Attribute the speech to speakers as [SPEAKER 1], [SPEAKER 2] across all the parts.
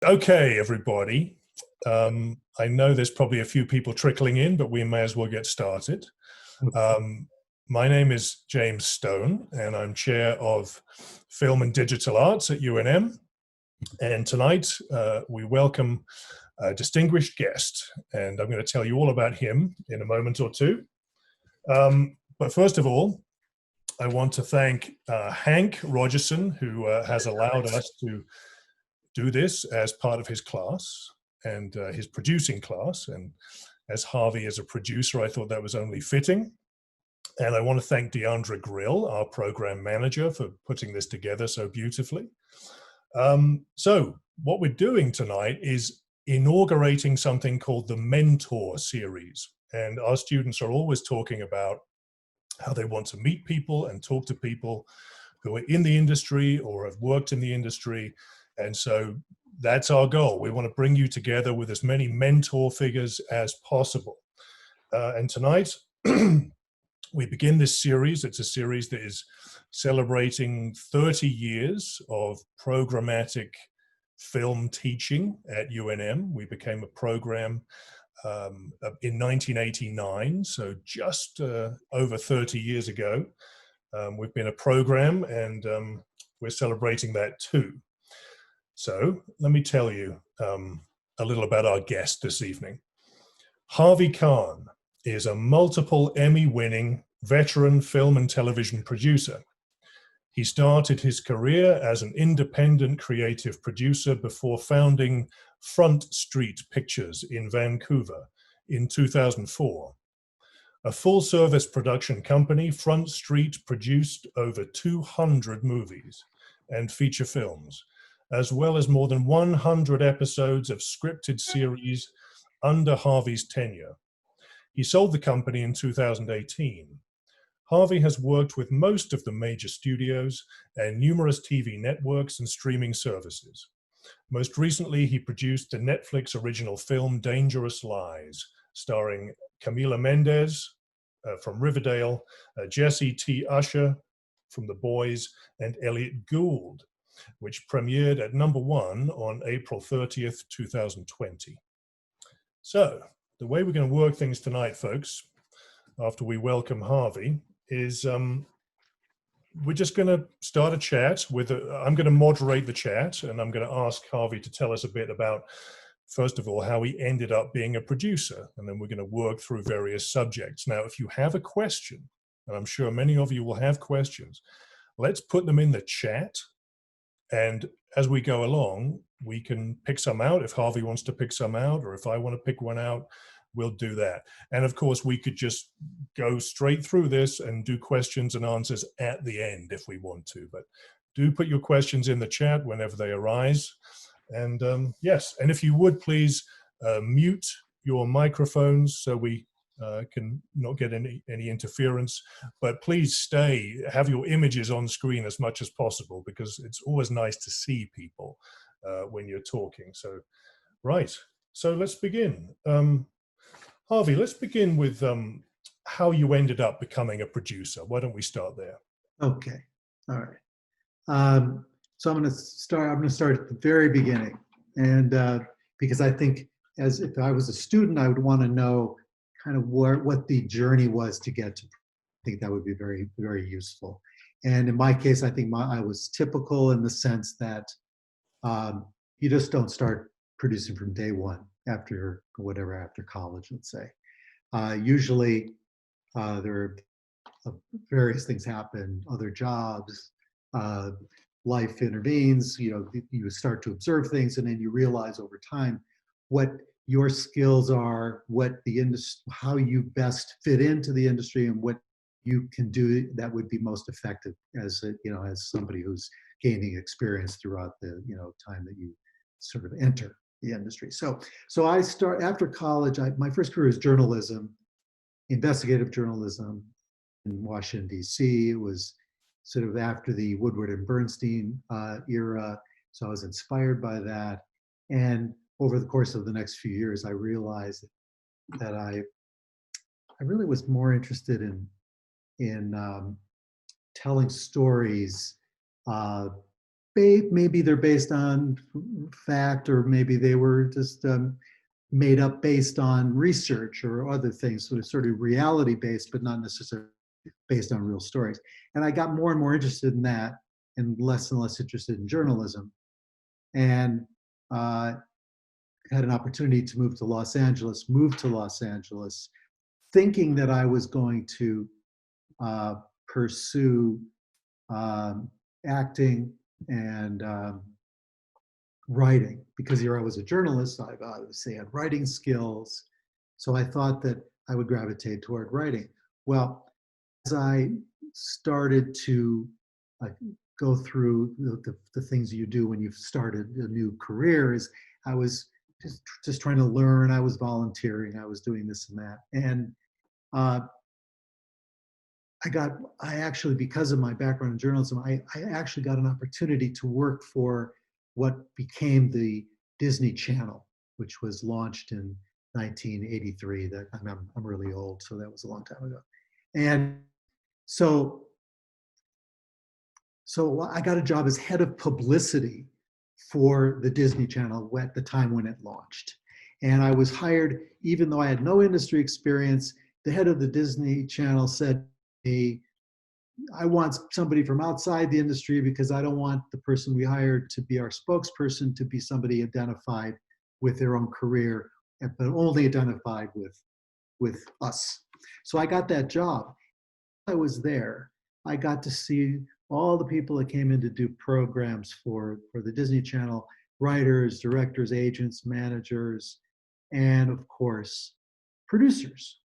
[SPEAKER 1] Okay, everybody. I know there's probably a few people trickling in, but we may as well get started. My name is James Stone, and I'm Chair of Film and Digital Arts at UNM. And tonight we welcome a distinguished guest, and I'm going to tell you all about him in a moment or two. But first of all, I want to thank Hank Rogerson, who has allowed us to do this as part of his class and his producing class. And as Harvey is a producer, I thought that was only fitting. And I want to thank Deandra Grill, our program manager, for putting this together so beautifully. So what we're doing tonight is inaugurating something called the Mentor Series. And our students are always talking about how they want to meet people and talk to people who are in the industry or have worked in the industry. And so that's our goal. We want to bring you together with as many mentor figures as possible. And tonight, we begin this series. It's a series that is celebrating 30 years of programmatic film teaching at UNM. We became a program in 1989, so just over 30 years ago. We've been a program, and we're celebrating that too. So let me tell you a little about our guest this evening. Harvey Kahn is a multiple Emmy-winning veteran film and television producer. He started his career as an independent creative producer before founding Front Street Pictures in Vancouver in 2004. A full-service production company, Front Street produced over 200 movies and feature films, as well as more than 100 episodes of scripted series under Harvey's tenure. He sold the company in 2018. Harvey has worked with most of the major studios and numerous TV networks and streaming services. Most recently, he produced the Netflix original film Dangerous Lies, starring Camila Mendes from Riverdale, Jesse T. Usher from The Boys, and Elliot Gould, which premiered at #1 on April 30th, 2020. So the way we're going to work things tonight, folks, after we welcome Harvey, is we're just going to start a chat with, I'm going to moderate the chat, and I'm going to ask Harvey to tell us a bit about, first of all, how he ended up being a producer, and then we're going to work through various subjects. Now, if you have a question, and I'm sure many of you will have questions, let's put them in the chat. And as we go along, we can pick some out if Harvey wants to pick some out, or if I want to pick one out, we'll do that. And of course, we could just go straight through this and do questions and answers at the end if we want to. But do put your questions in the chat whenever they arise. And yes, and if you would please mute your microphones so we can not get any interference, but please have your images on screen as much as possible, because it's always nice to see people when you're talking. So, right, so let's begin. Harvey, let's begin with how you ended up becoming a producer. Why don't we start there?
[SPEAKER 2] Okay, all right. So I'm going to start at the very beginning, and because I think, as if I was a student, I would want to know kind of what the journey was to get to. I think that would be very, very useful. And in my case, I think I was typical in the sense that you just don't start producing from day one after college, let's say. Usually there are various things happen, other jobs, life intervenes, you start to observe things, and then you realize over time what your skills are, what the industry, how you best fit into the industry, and what you can do that would be most effective as somebody who's gaining experience throughout the time that you sort of enter the industry. So I start after college. My first career is journalism, investigative journalism in Washington, D.C. It was sort of after the Woodward and Bernstein era, so I was inspired by that. And over the course of the next few years, I realized that I really was more interested in telling stories maybe they're based on fact, or maybe they were just made up based on research or other things. So it's sort of reality based, but not necessarily based on real stories. And I got more and more interested in that and less interested in journalism. And had an opportunity to moved to Los Angeles, thinking that I was going to pursue acting and writing, because here I was a journalist. I obviously had writing skills. So I thought that I would gravitate toward writing. Well, as I started to go through the things you do when you've started a new career, is I was just trying to learn. I was volunteering. I was doing this and that. And I actually, because of my background in journalism, I actually got an opportunity to work for what became the Disney Channel, which was launched in 1983. That I'm really old, so that was a long time ago. And so I got a job as head of publicity for the Disney Channel at the time when it launched. And I was hired, even though I had no industry experience. The head of the Disney Channel said, I want somebody from outside the industry, because I don't want the person we hired to be our spokesperson, to be somebody identified with their own career, but only identified with us. So I got that job. I was there. I got to see all the people that came in to do programs for the Disney Channel: writers, directors, agents, managers, and of course, producers.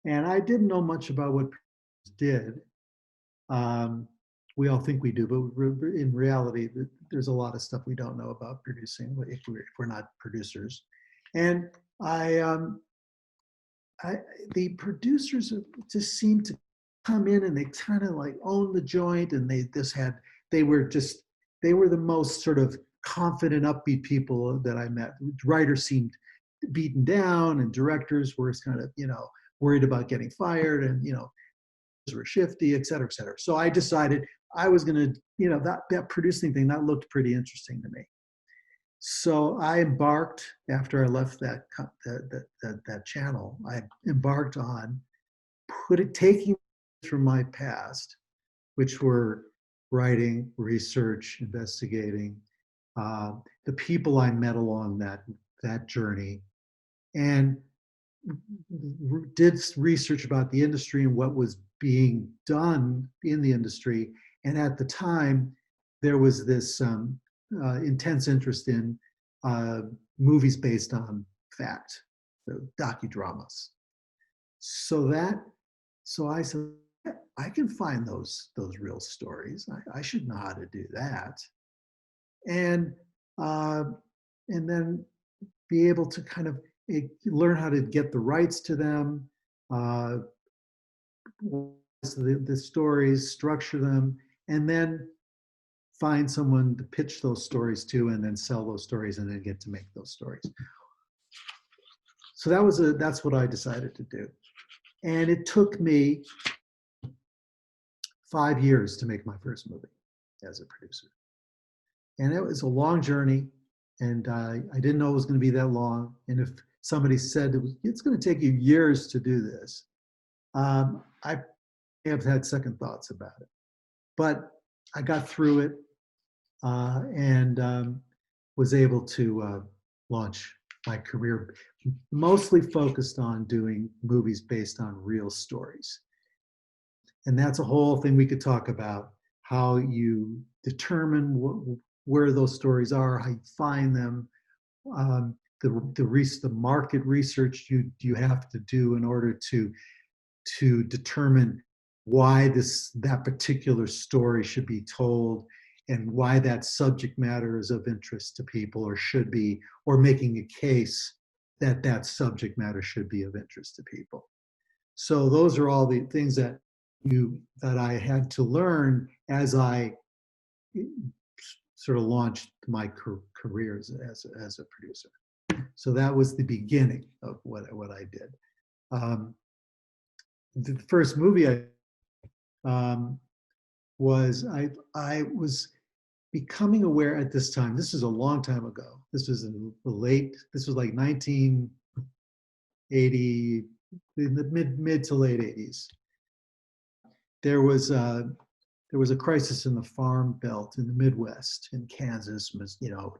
[SPEAKER 2] And I didn't know much about what producers did. We all think we do, but in reality, there's a lot of stuff we don't know about producing if we're not producers. And the producers just seemed to come in and they kind of like owned the joint, and they were the most sort of confident, upbeat people that I met. Writers seemed beaten down, and directors were kind of, worried about getting fired, and, were shifty, et cetera, et cetera. So I decided I was going to, that producing thing, that looked pretty interesting to me. So I embarked, after I left that channel, I embarked on taking from my past, which were writing, research, investigating, the people I met along that journey, and did research about the industry and what was being done in the industry. And at the time, there was this intense interest in movies based on fact, the docudramas. So I said, I can find those real stories. I should know how to do that, and then be able to kind of learn how to get the rights to them, the stories, structure them, and then find someone to pitch those stories to, and then sell those stories, and then get to make those stories. So that's what I decided to do. And it took me 5 years to make my first movie as a producer. And it was a long journey, and I didn't know it was going to be that long. And if somebody said it's going to take you years to do this, I have had second thoughts about it. But I got through it, and was able to launch my career, mostly focused on doing movies based on real stories. And that's a whole thing we could talk about, how you determine where those stories are, how you find them, the market research you have to do in order to determine why that particular story should be told, and why that subject matter is of interest to people, or should be, or making a case that subject matter should be of interest to people. So those are all the things that I had to learn as I sort of launched my career as a producer. So that was the beginning of what I did. The first movie I was becoming aware at this time, this is a long time ago. This was in the this was like 1980, in the mid to late 80s. There was a crisis in the farm belt in the Midwest, in Kansas,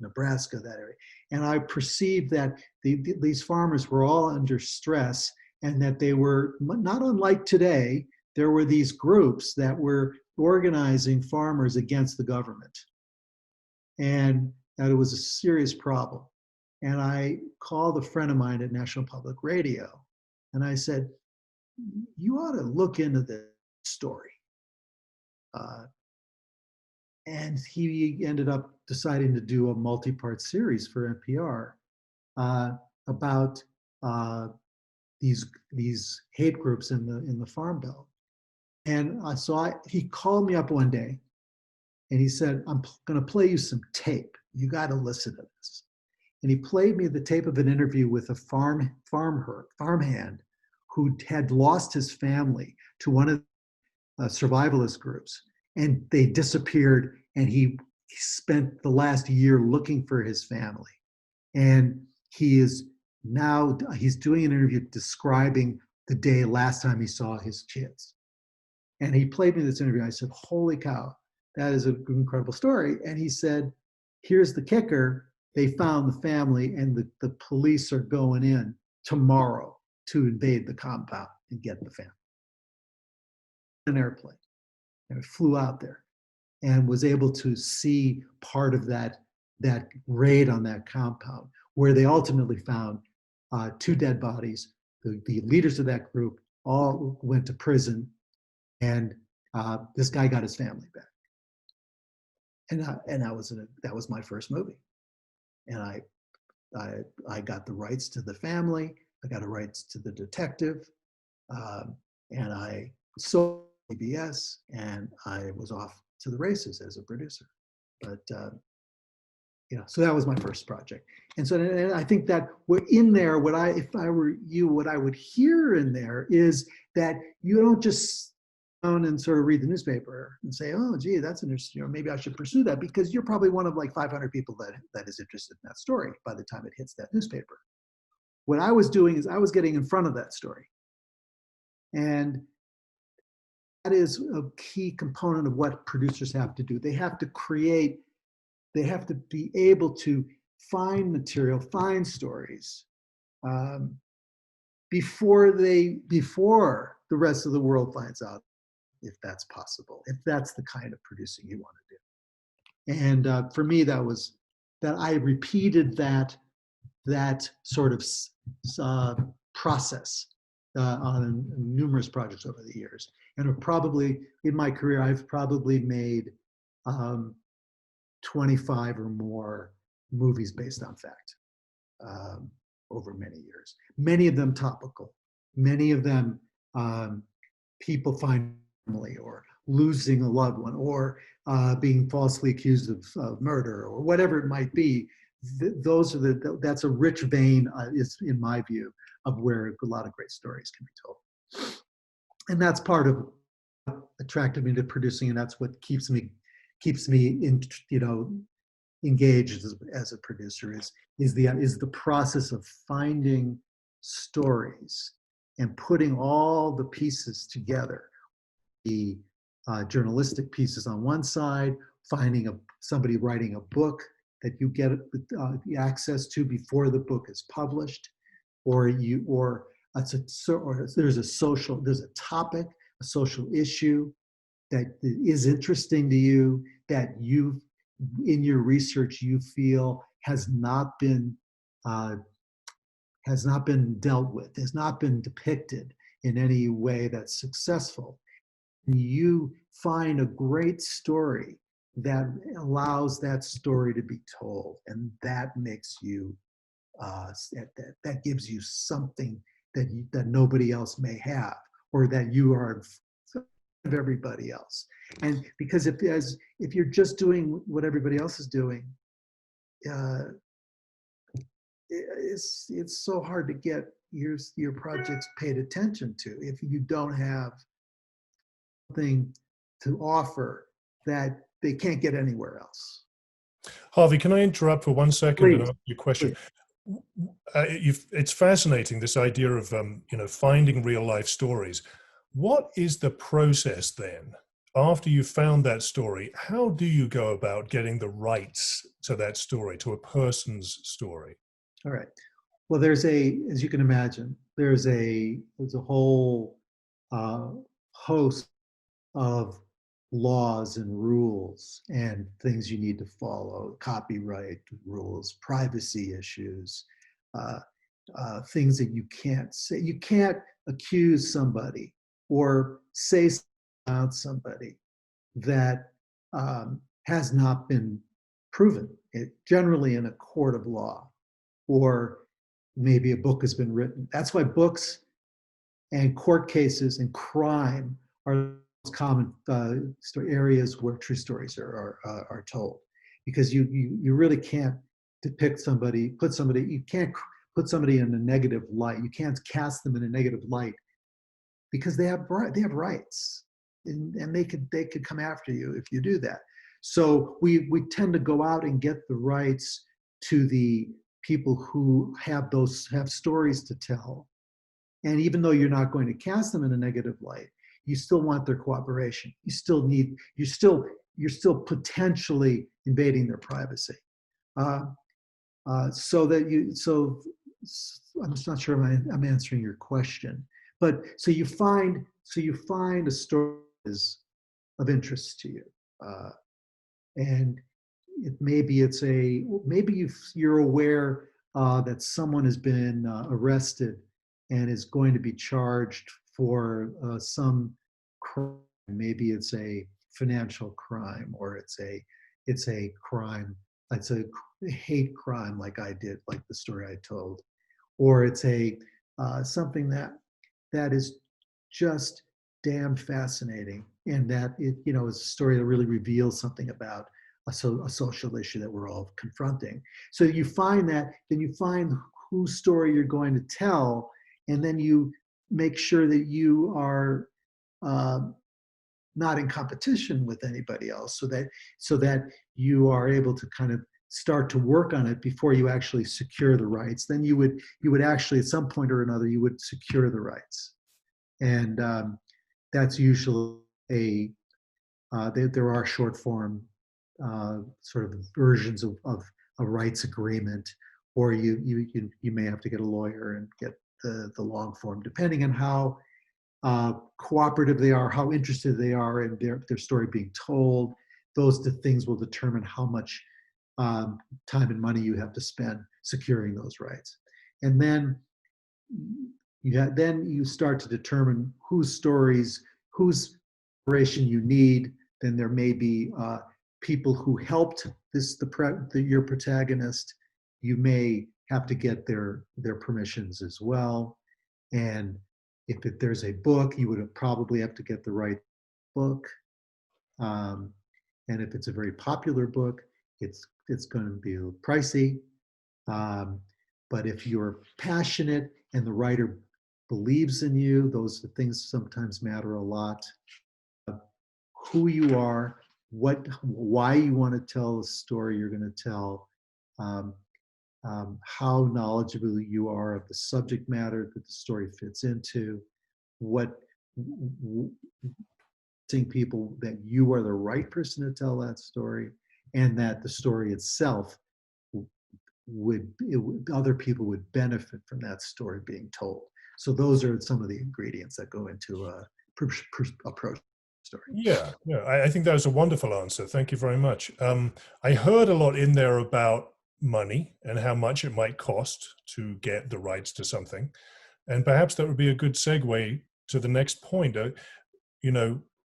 [SPEAKER 2] Nebraska, that area. And I perceived that these farmers were all under stress, and that they were not unlike today. There were these groups that were organizing farmers against the government, and that it was a serious problem. And I called a friend of mine at National Public Radio, and I said, you ought to look into this story. And he ended up deciding to do a multi-part series for NPR about these hate groups in the Farm Belt. And he called me up one day, and he said, I'm going to play you some tape. You got to listen to this. And he played me the tape of an interview with a farmhand who had lost his family to one of the survivalist groups, and they disappeared, and he spent the last year looking for his family. And he's doing an interview describing the day last time he saw his kids. And he played me this interview. I said, holy cow, that is an incredible story. And he said, here's the kicker. They found the family, and the police are going in tomorrow to invade the compound and get the family. An airplane, and it flew out there and was able to see part of that raid on that compound, where they ultimately found 2 dead bodies. The leaders of that group all went to prison, and this guy got his family back. And that was my first movie. And I got the rights to the family. I got the rights to the detective, and I sold PBS, and I was off to the races as a producer. But so that was my first project. And so and I think that we're in there. If I were you, what I would hear in there is that you don't just down and sort of read the newspaper and say, oh, gee, that's interesting, or maybe I should pursue that, because you're probably one of like 500 people that is interested in that story by the time it hits that newspaper. What I was doing is I was getting in front of that story. And that is a key component of what producers have to do. They have to be able to find material, find stories before the rest of the world finds out, if that's possible, if that's the kind of producing you want to do. And for me, that I repeated that sort of process on numerous projects over the years. And probably in my career, I've probably made 25 or more movies based on fact over many years. Many of them topical. Many of them people find family, or losing a loved one, or being falsely accused of murder, or whatever it might be. That's a rich vein, is in my view, of where a lot of great stories can be told. And that's part of what attracted me to producing, and that's what keeps me engaged as a producer, is the process of finding stories and putting all the pieces together. The journalistic pieces on one side, finding somebody writing a book that you get access to before the book is published, or there's a topic, a social issue that is interesting to you, that in your research you feel has not been dealt with, has not been depicted in any way that's successful. You find a great story that allows that story to be told, and that makes you that gives you something that nobody else may have, or that you are of everybody else. And because if you're just doing what everybody else is doing, it's so hard to get your projects paid attention to if you don't have something to offer that they can't get anywhere else.
[SPEAKER 1] Harvey, can I interrupt for 1 second and
[SPEAKER 2] Please,
[SPEAKER 1] ask you a question?
[SPEAKER 2] please.
[SPEAKER 1] It's fascinating, this idea of finding real life stories. What is the process then? After you've found that story, how do you go about getting the rights to that story, to a person's story?
[SPEAKER 2] All right. Well, there's as you can imagine, there's a whole host of laws and rules and things you need to follow, copyright rules, privacy issues, uh, things that you can't say. You can't accuse somebody or say about somebody that has not been proven, generally in a court of law, or maybe a book has been written. That's why books and court cases and crime are the most common areas where true stories are told, because you really can't depict somebody, you can't put somebody in a negative light. You can't cast them in a negative light because they have rights, and they could come after you if you do that. So we tend to go out and get the rights to the people who have stories to tell. And even though you're not going to cast them in a negative light, you still want their cooperation. You're still potentially invading their privacy. So I'm just not sure if I'm answering your question, but so you find a story of interest to you, and you're aware that someone has been arrested and is going to be charged for some crime. Maybe it's a financial crime, or it's a crime. It's a hate crime, like the story I told, or it's something that is just damn fascinating, and that is a story that really reveals something about a social issue that we're all confronting. So you find whose story you're going to tell, and then you make sure that you are not in competition with anybody else, so that you are able to kind of start to work on it before you actually secure the rights. Then you would actually, at some point or another, you would secure the rights, and that's usually there are short form sort of versions of a rights agreement, or you may have to get a lawyer and get the long form, depending on how cooperative they are, how interested they are in their story being told. Those things will determine how much time and money you have to spend securing those rights. And then you start to determine whose inspiration you need. Then there may be people who helped your protagonist. You may have to get their permissions as well. And if there's a book, you would probably have to get the right book. And if it's a very popular book, it's going to be pricey. But if you're passionate and the writer believes in you, those things sometimes matter a lot. Who you are, why you want to tell the story you're going to tell, how knowledgeable you are of the subject matter that the story fits into, seeing people that you are the right person to tell that story, and that the story itself other people would benefit from that story being told. So those are some of the ingredients that go into a approach story.
[SPEAKER 1] Yeah, I think that was a wonderful answer. Thank you very much. I heard a lot in there about money and how much it might cost to get the rights to something. And perhaps that would be a good segue to the next point.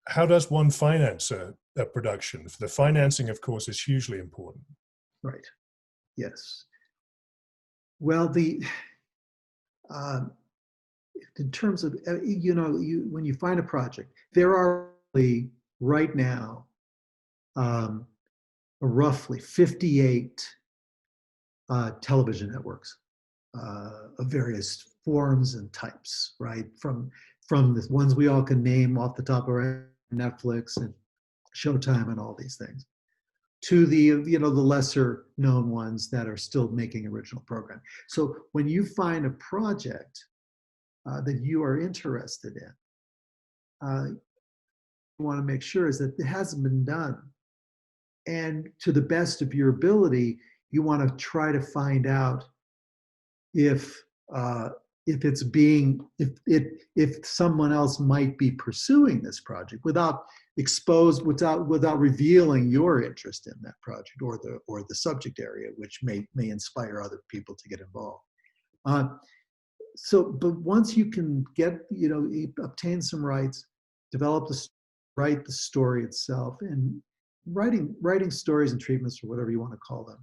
[SPEAKER 1] How does one finance a production? The financing, of course, is hugely important.
[SPEAKER 2] Right. Yes. Well, in terms of, when you find a project, there are right now roughly 58 television networks of various forms and types, right? From the ones we all can name off the top of our head, Netflix and Showtime and all these things, to the, you know, the lesser known ones that are still making original programming. So when you find a project that you are interested in, you want to make sure is that it hasn't been done. And to the best of your ability, you want to try to find out if it's being, if someone else might be pursuing this project without revealing your interest in that project or the subject area, which may inspire other people to get involved. But once you can get, you know, obtain some rights, write the story itself, and writing stories and treatments, or whatever you want to call them,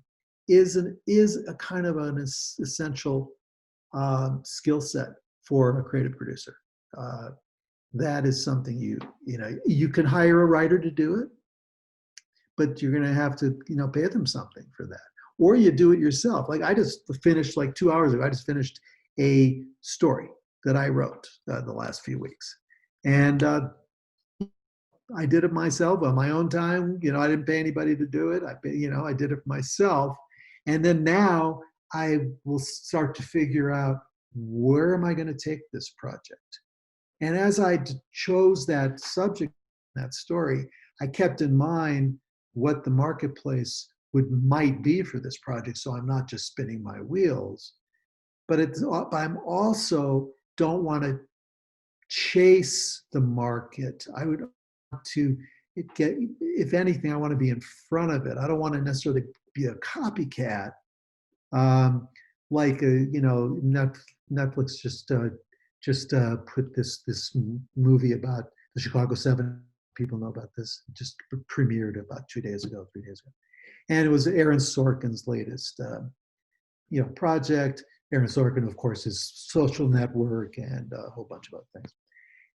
[SPEAKER 2] is a kind of an essential skill set for a creative producer. That is something you can hire a writer to do it, but you're going to have to, you know, pay them something for that, or you do it yourself. Like I just finished, like 2 hours ago, I just finished a story that I wrote the last few weeks, and I did it myself on my own time. You know, I didn't pay anybody to do it. I did it myself, and then now I will start to figure out, where am I going to take this project? And as I chose that subject, that story, I kept in mind what the marketplace might be for this project. So I'm not just spinning my wheels, but I'm also don't want to chase the market. I would want to if anything, I want to be in front of it. I don't want to necessarily be a copycat. Like Netflix just put this movie about the Chicago 7. People know about this. Just premiered about 3 days ago, and it was Aaron Sorkin's latest project. Aaron Sorkin, of course, is Social Network and a whole bunch of other things.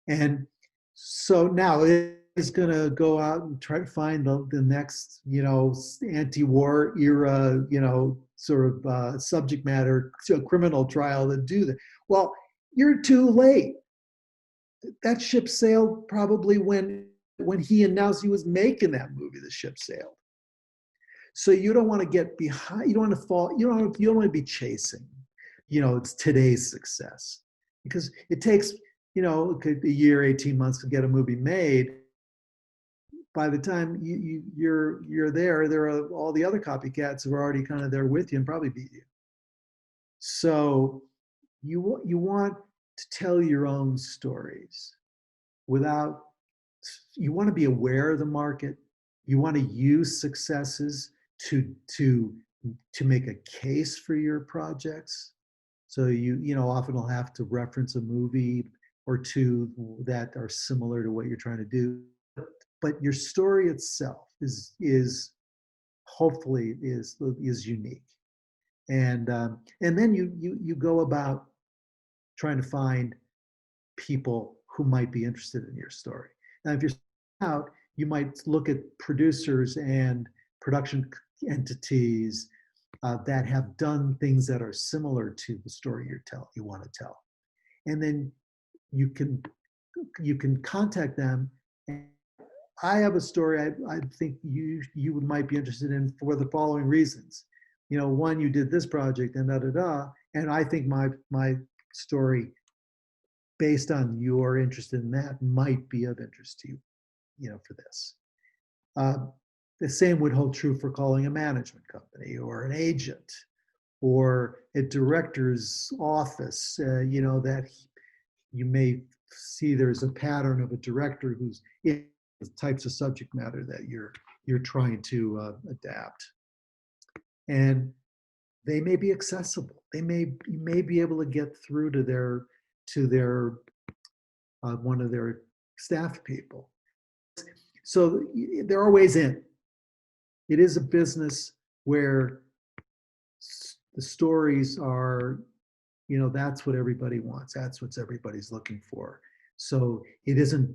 [SPEAKER 2] And so now it's going to go out and try to find the next, anti-war era, sort of subject matter, criminal trial to do that. Well, you're too late. That ship sailed probably when he announced he was making that movie. The ship sailed. So you don't want to get behind. You don't want to fall. You don't want to be chasing. It's today's success, because it takes a year, 18 months to get a movie made. By the time you're there are all the other copycats who are already kind of there with you and probably beat you. So you want to tell your own stories you want to be aware of the market. You want to use successes to make a case for your projects. So you often will have to reference a movie or two that are similar to what you're trying to do. But your story itself is hopefully unique. And then you go about trying to find people who might be interested in your story. Now, if you're out, you might look at producers and production entities that have done things that are similar to the story you want to tell, and then you can contact them. And I have a story I think you might be interested in for the following reasons. One, you did this project and and I think my story, based on your interest in that, might be of interest to you, for this. The same would hold true for calling a management company or an agent or a director's office, that you may see there's a pattern of a director who's in the types of subject matter that you're trying to adapt. And they may be accessible. You may be able to get through to their one of their staff people. So there are ways in. It is a business where the stories are, that's what everybody wants. That's what everybody's looking for. So it isn't,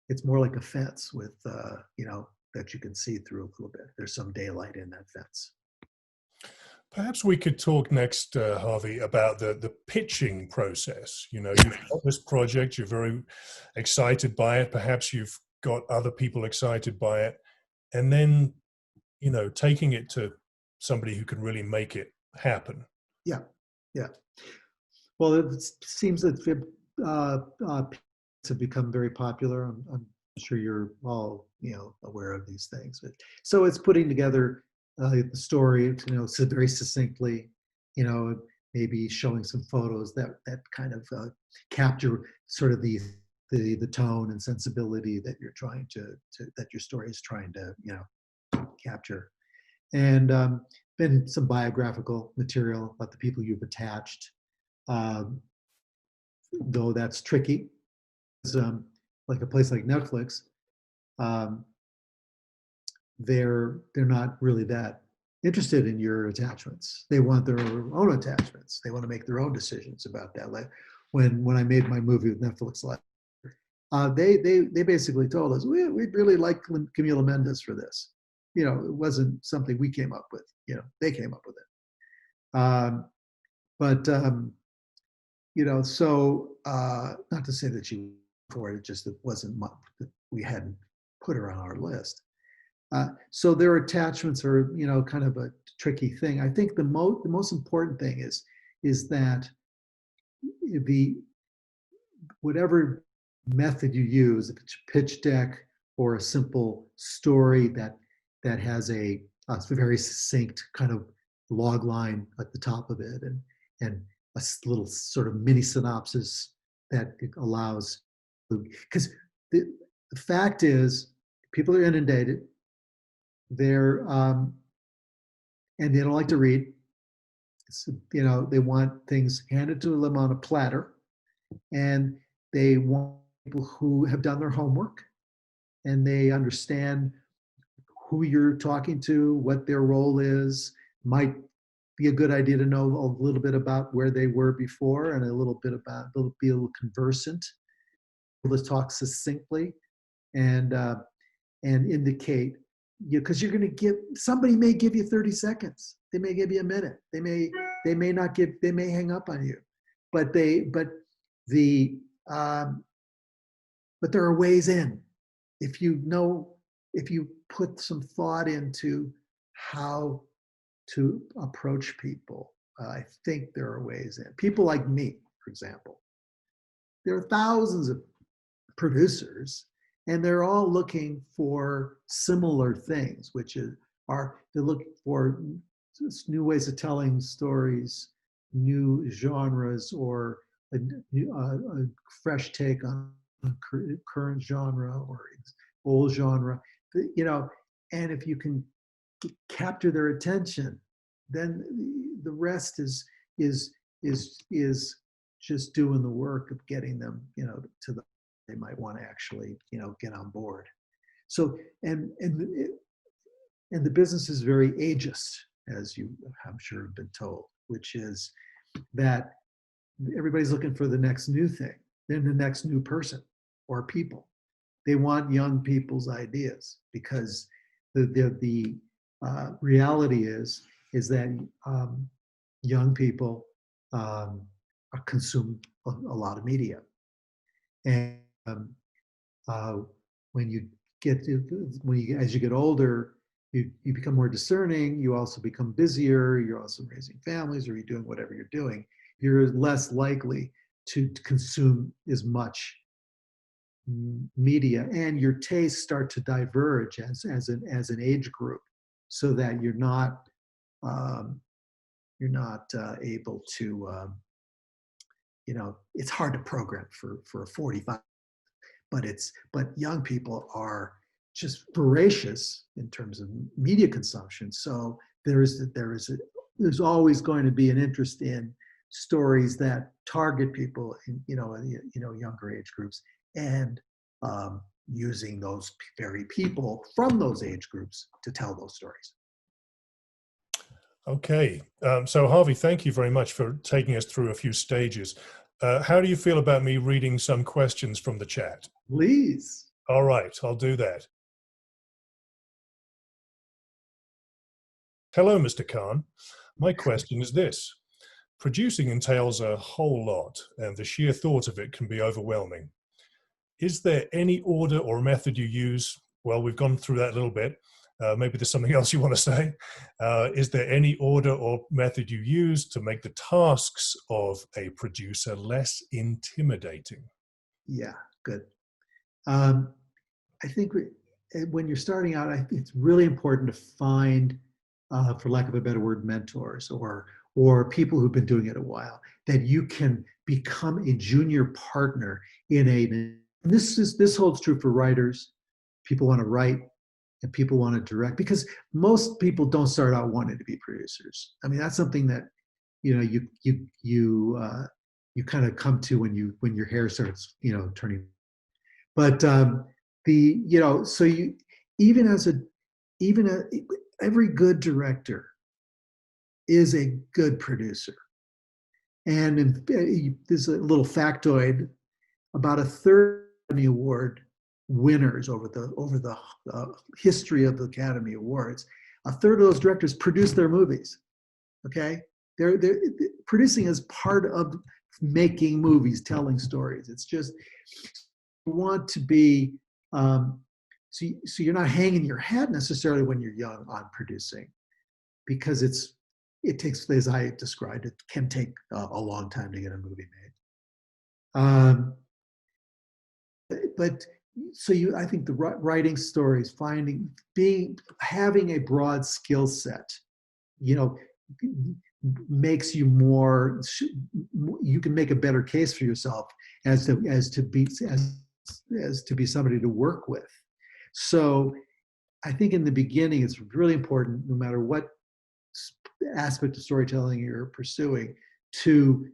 [SPEAKER 2] it's more like a fence with, that you can see through a little bit. There's some daylight in that fence.
[SPEAKER 1] Perhaps we could talk next, Harvey, about the pitching process. You know, you've got this project, you're very excited by it. Perhaps you've got other people excited by it. And then, you know, taking it to somebody who can really make it happen.
[SPEAKER 2] Yeah, yeah. Well, it seems that have become very popular. I'm sure you're all, aware of these things. So it's putting together the story, so very succinctly, maybe showing some photos that kind of capture sort of the tone and sensibility that you're trying to that your story is trying to, capture. And then some biographical material about the people you've attached, though that's tricky. It's, like a place like Netflix, they're not really that interested in your attachments. They want their own attachments. They want to make their own decisions about that. Like when I made my movie with Netflix, they basically told us we'd really like Camila Mendes for this. It wasn't something we came up with. They came up with it. So not to say that she for it, just it wasn't much that we hadn't put her on our list. So their attachments are, kind of a tricky thing. I think the most important thing is that whatever method you use, if it's a pitch deck or a simple story that has a very succinct kind of log line at the top of it, and a little sort of mini synopsis that allows, because the fact is people are inundated. They're and they don't like to read. So, they want things handed to them on a platter, and they want people who have done their homework and they understand who you're talking to, what their role is. Might be a good idea to know a little bit about where they were before and a little bit about, be a little conversant, able to talk succinctly and indicate, because you're going to give, somebody may give you 30 seconds. They may give you a minute. They may hang up on you, but there are ways in. If you put some thought into how to approach people, I think there are ways in. People like me, for example, there are thousands of producers, and they're all looking for similar things, which they're looking for new ways of telling stories, new genres, or a fresh take on current genre or old genre, and if you can capture their attention, then the rest is just doing the work of getting them, to they might want to actually, get on board. So, and the business is very ageist, as you, I'm sure, have been told, which is that everybody's looking for the next new thing, then the next new person or people. They want young people's ideas, because the reality is that young people consume a lot of media, and as you get older, you become more discerning. You also become busier. You're also raising families, or you're doing whatever you're doing. You're less likely to consume as much media, and your tastes start to diverge as an age group, so that you're not able to, it's hard to program for a 45, but young people are just voracious in terms of media consumption. So there's always going to be an interest in stories that target people in younger age groups, and using those very people from those age groups to tell those stories.
[SPEAKER 1] Okay, so Harvey, thank you very much for taking us through a few stages. How do you feel about me reading some questions from the chat?
[SPEAKER 2] Please.
[SPEAKER 1] All right, I'll do that. Hello, Mr. Kahn. My question is this. Producing entails a whole lot, and the sheer thought of it can be overwhelming. Is there any order or method you use? Well, we've gone through that a little bit. Maybe there's something else you want to say. Is there any order or method you use to make the tasks of a producer less intimidating?
[SPEAKER 2] Yeah, good. Um, I think when you're starting out, it's really important to find, for lack of a better word, mentors or people who've been doing it a while that you can become a junior partner in a. And this holds true for writers. People want to write and people want to direct because most people don't start out wanting to be producers. I mean, that's something that you kind of come to when your hair starts turning. But so you even as a even a, every good director is a good producer. And there's a little factoid: about a third of the award winners over the history of the Academy Awards, a third of those directors produce their movies. Okay, they're producing is part of making movies, telling stories. It's just you want to be so you're not hanging your head necessarily when you're young on producing, because it takes, as I described, it can take a long time to get a movie made. But so I think the writing stories, having a broad skill set, makes you more. You can make a better case for yourself as to be somebody to work with. So I think in the beginning, it's really important, no matter what aspect of storytelling you're pursuing, to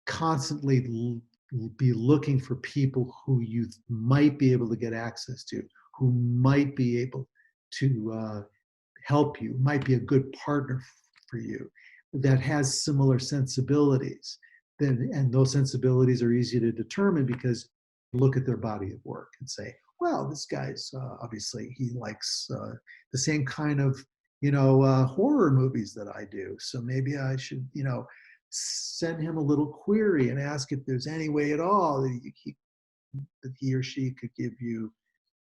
[SPEAKER 2] constantly be looking for people who you might be able to get access to, who might be able to help you, might be a good partner for you, that has similar sensibilities. And those sensibilities are easy to determine because you look at their body of work and say, well, this guy's obviously he likes the same kind of horror movies that I do, so maybe I should send him a little query and ask if there's any way at all that he or she could give you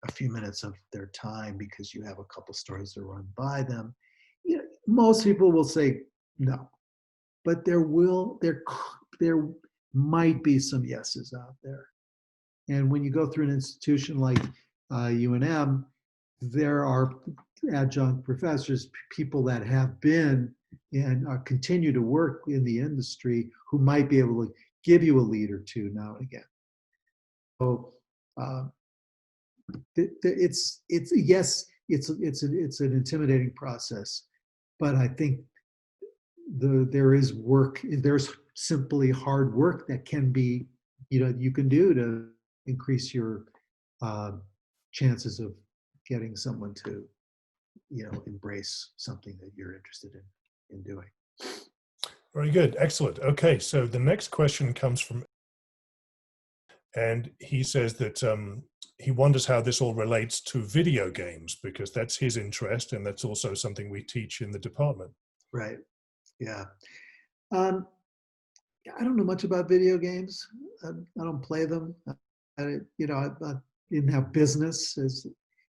[SPEAKER 2] a few minutes of their time because you have a couple stories to run by them. Most people will say no, but there might be some yeses out there. And when you go through an institution like UNM, there are adjunct professors, people that have been and continue to work in the industry, who might be able to give you a lead or two now and again. So it's an intimidating process, but I think there is work. There's simply hard work that can be you can do to increase your chances of getting someone to embrace something that you're interested in doing.
[SPEAKER 1] Very good. Excellent. Okay, so the next question comes from, and he says that he wonders how this all relates to video games, because that's his interest and that's also something we teach in the department.
[SPEAKER 2] Right. Yeah. I don't know much about video games. I don't play them. I didn't have business.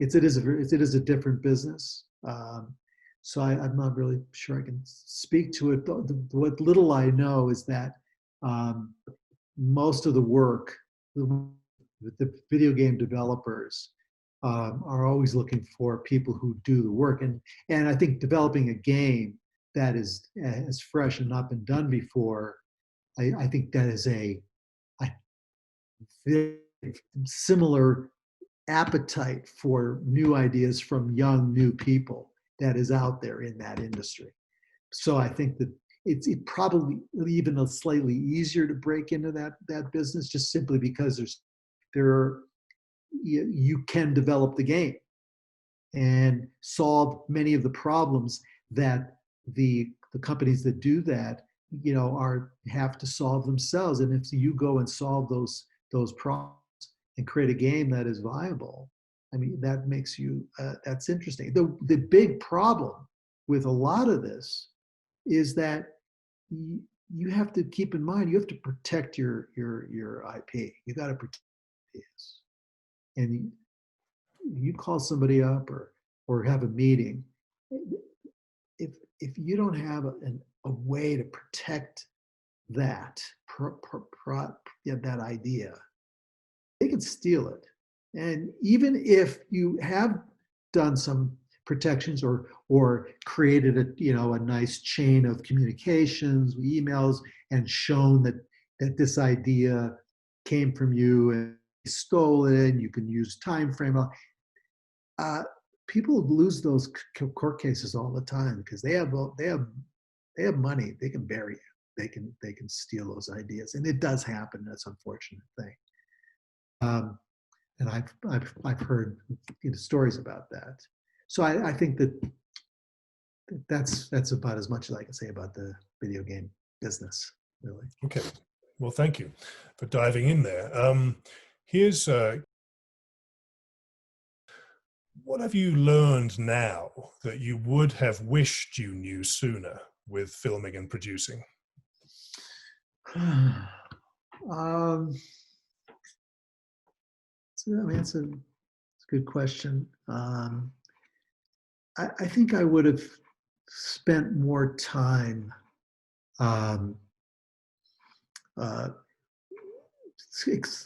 [SPEAKER 2] It is a different business. So I'm not really sure I can speak to it. What little I know is that most of the work, the video game developers are always looking for people who do the work. And I think developing a game that is as fresh and not been done before, I think that is a very similar appetite for new ideas from young, new people that is out there in that industry. So I think that it's probably even slightly easier to break into that business, just simply because you can develop the game and solve many of the problems that the companies that do that have to solve themselves. And if you go and solve those problems and create a game that is viable, I mean, that makes you that's interesting. The big problem with a lot of this is that you have to keep in mind, you have to protect your IP. You got to protect this. And you call somebody up or have a meeting, if you don't have a way to protect that that idea, they can steal it. And even if you have done some protections or created a nice chain of communications, emails, and shown that this idea came from you and you stole it, and you can use time frame. People lose those court cases all the time because they have money. They can bury you. They can steal those ideas, and it does happen. That's an unfortunate thing. And I've heard stories about that. So I think that's about as much as I can say about the video game business, really.
[SPEAKER 1] Okay. Well, thank you for diving in there. Here's what have you learned now that you would have wished you knew sooner with filming and producing?
[SPEAKER 2] It's a good question. I think I would have spent more time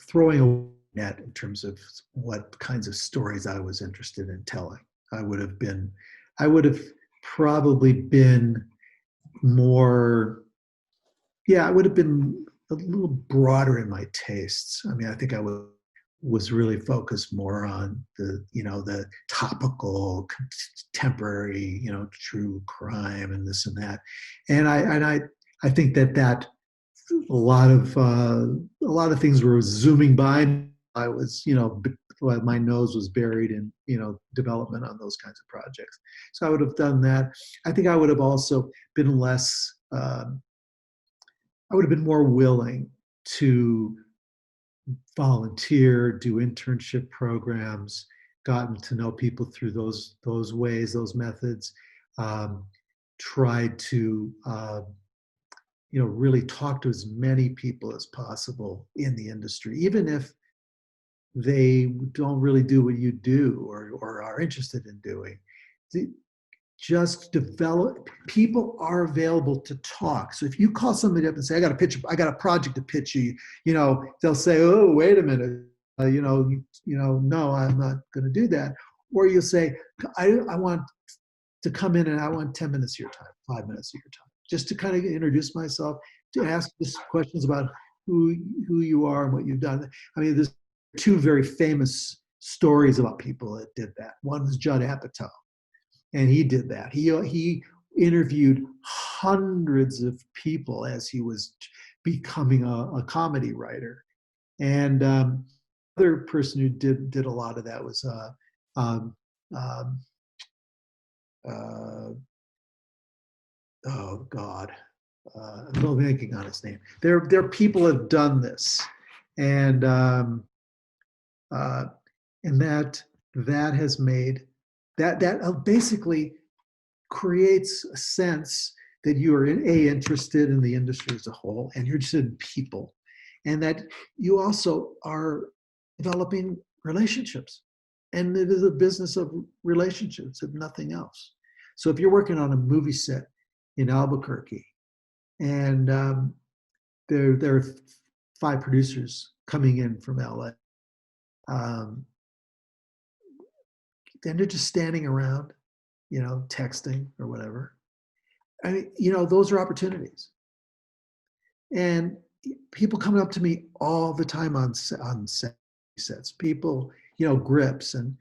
[SPEAKER 2] throwing a net in terms of what kinds of stories I was interested in telling. I would have probably been more, I would have been a little broader in my tastes. I mean, I think I was really focused more on the topical, contemporary, true crime and this and that. And I think that a lot of things were zooming by. I was, my nose was buried in, development on those kinds of projects. So I would have done that. I think I would have also been less, I would have been more willing to volunteer, do internship programs, gotten to know people through those ways, those methods, tried to, really talk to as many people as possible in the industry, even if they don't really do what you do or are interested in doing. Just develop. People are available to talk. So if you call somebody up and say, I got a project to pitch you, they'll say, oh, wait a minute, no, I'm not going to do that. Or you'll say, I want to come in and I want 10 minutes of your time, 5 minutes of your time, just to kind of introduce myself, to ask just questions about who you are and what you've done. I mean, there's two very famous stories about people that did that. One was Judd Apatow, and he did that. He interviewed hundreds of people as he was becoming a comedy writer. And other person who did a lot of that was oh God, I'm blanking on his name. There are people have done this, and that has made that basically creates a sense that you are interested in the industry as a whole, and you're interested in people, and that you also are developing relationships. And it is a business of relationships, if nothing else. So if you're working on a movie set in Albuquerque, and there are 5 producers coming in from LA, and they're just standing around, texting or whatever. I mean, those are opportunities. And people coming up to me all the time on sets, people, grips and,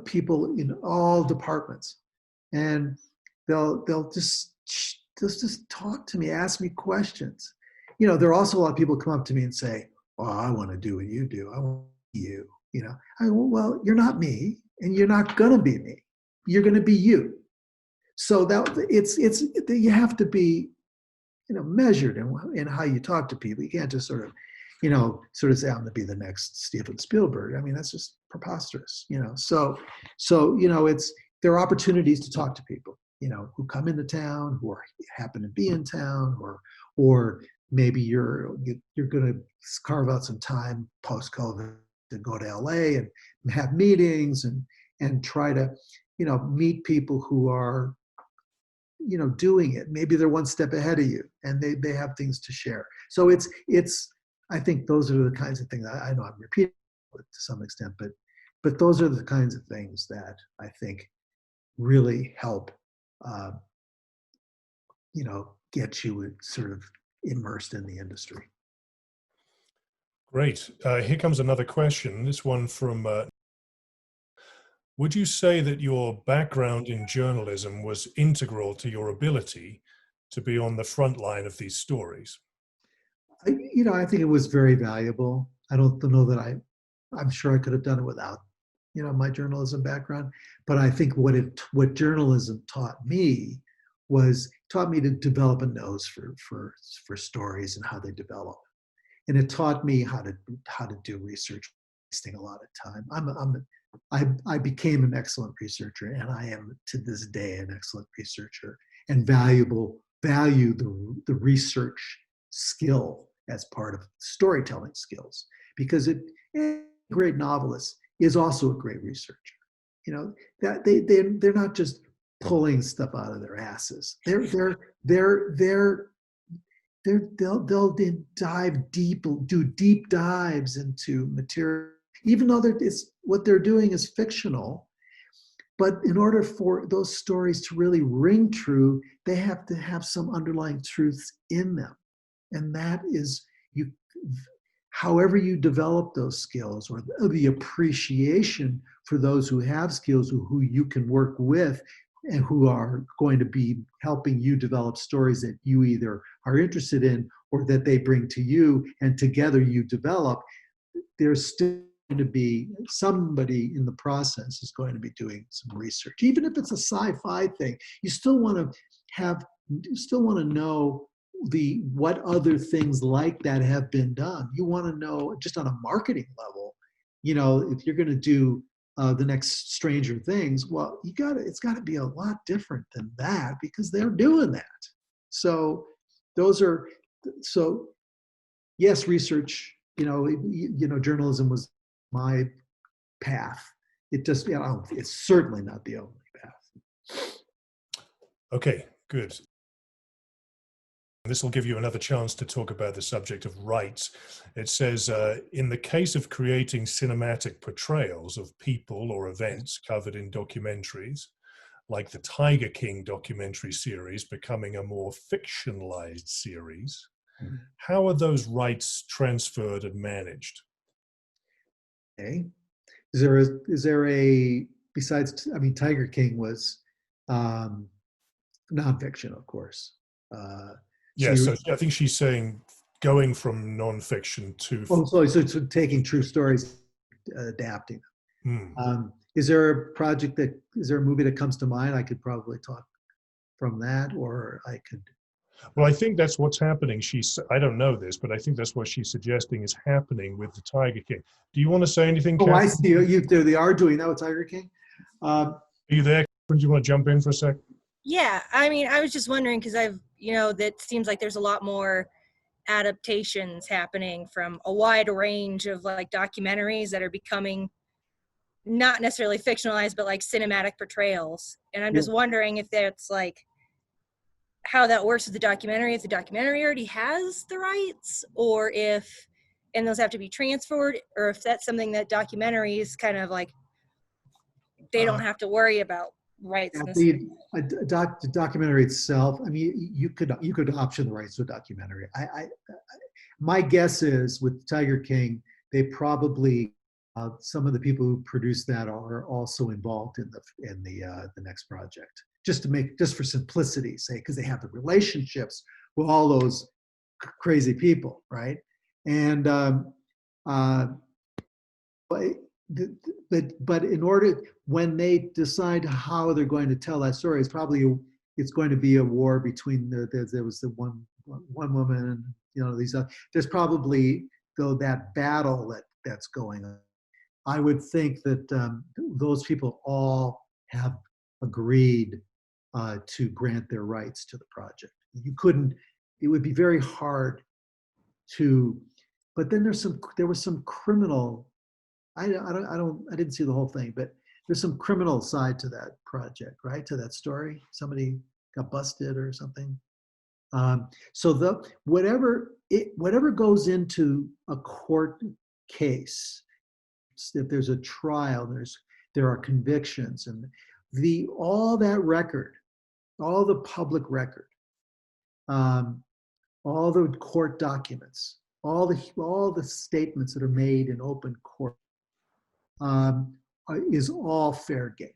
[SPEAKER 2] people in all departments. And they'll just talk to me, ask me questions. There are also a lot of people come up to me and say, "Oh, I want to do what you do. I want you." I go, "Well, you're not me, and you're not gonna be me. You're gonna be you." So you have to be, measured in how you talk to people. You can't just sort of say, "I'm gonna be the next Steven Spielberg." I mean, that's just preposterous. So there are opportunities to talk to people. who come into town, who happen to be in town, or maybe you're going to carve out some time post-COVID to go to LA and have meetings and try to, meet people who are, doing it. Maybe they're one step ahead of you and they have things to share. So I think those are the kinds of things. I know I'm repeating it to some extent, but those are the kinds of things that I think really help, uh, get you sort of immersed in the industry.
[SPEAKER 1] Great. Here comes another question. This one from, would you say that your background in journalism was integral to your ability to be on the front line of these stories?
[SPEAKER 2] I think it was very valuable. I don't know that I'm sure I could have done it without, my journalism background. But I think what journalism taught me to develop a nose for stories and how they develop. And it taught me how to do research, wasting a lot of time. I became an excellent researcher, and I am to this day an excellent researcher, and value the research skill as part of storytelling skills, because a great novelist is also a great researcher. That they're not just pulling stuff out of their asses. They'll dive deep, do deep dives into material, even though what they're doing is fictional. But in order for those stories to really ring true, they have to have some underlying truths in them. And that is, however you develop those skills, or the appreciation for those who have skills, who you can work with, and who are going to be helping you develop stories that you either are interested in or that they bring to you, and together you develop, there's still going to be somebody in the process is going to be doing some research. Even if it's a sci-fi thing, you still want to know what other things like that have been done. You want to know, just on a marketing level, if you're going to do the next Stranger Things, well, it's got to be a lot different than that, because they're doing that. So yes, research, journalism was my path. It's certainly not the only path.
[SPEAKER 1] Okay, good. This will give you another chance to talk about the subject of rights. It says, in the case of creating cinematic portrayals of people or events covered in documentaries, like the Tiger King documentary series becoming a more fictionalized series, how are those rights transferred and managed?
[SPEAKER 2] Okay. Besides, Tiger King was nonfiction, of course.
[SPEAKER 1] So I think she's saying going from nonfiction to.
[SPEAKER 2] So taking true stories, adapting them. Is there a movie that comes to mind? I could probably talk from that, or I could.
[SPEAKER 1] Well, I think that's what's happening. I don't know this, but I think that's what she's suggesting is happening with the Tiger King. Do you want to say anything,
[SPEAKER 2] Oh,
[SPEAKER 1] Catherine?
[SPEAKER 2] I see. They are doing that with Tiger King.
[SPEAKER 1] Are you there? Do you want to jump in for a sec?
[SPEAKER 3] Yeah, I was just wondering, because that seems like there's a lot more adaptations happening from a wide range of like documentaries that are becoming not necessarily fictionalized, but like cinematic portrayals. And I'm just wondering if that's like how that works with the documentary, if the documentary already has the rights, or and those have to be transferred, or if that's something that documentaries kind of like, they don't have to worry about rights.
[SPEAKER 2] The documentary itself, you could option the rights to a documentary. My guess is with Tiger King, they probably some of the people who produced that are also involved in the next project, just for simplicity's sake, because they have the relationships with all those crazy people, right? And but in order, when they decide how they're going to tell that story, it's going to be a war between there was the one woman and these other. There's probably, though, that battle that's going on. I would think that those people all have agreed to grant their rights to the project. You couldn't, it would be very hard to, but then there was some criminal, I didn't see the whole thing, but there's some criminal side to that project, right? To that story. Somebody got busted or something. So whatever goes into a court case, if there's a trial, there are convictions, and all that record, all the public record, all the court documents, all the statements that are made in open court, is all fair game,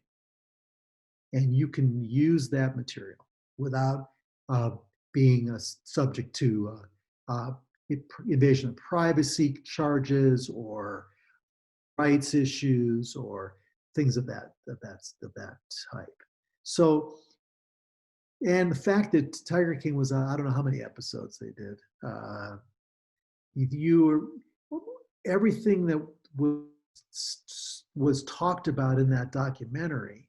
[SPEAKER 2] and you can use that material without being subject to invasion of privacy charges or rights issues or things of that type. So, and the fact that Tiger King was I don't know how many episodes they did. Everything that was talked about in that documentary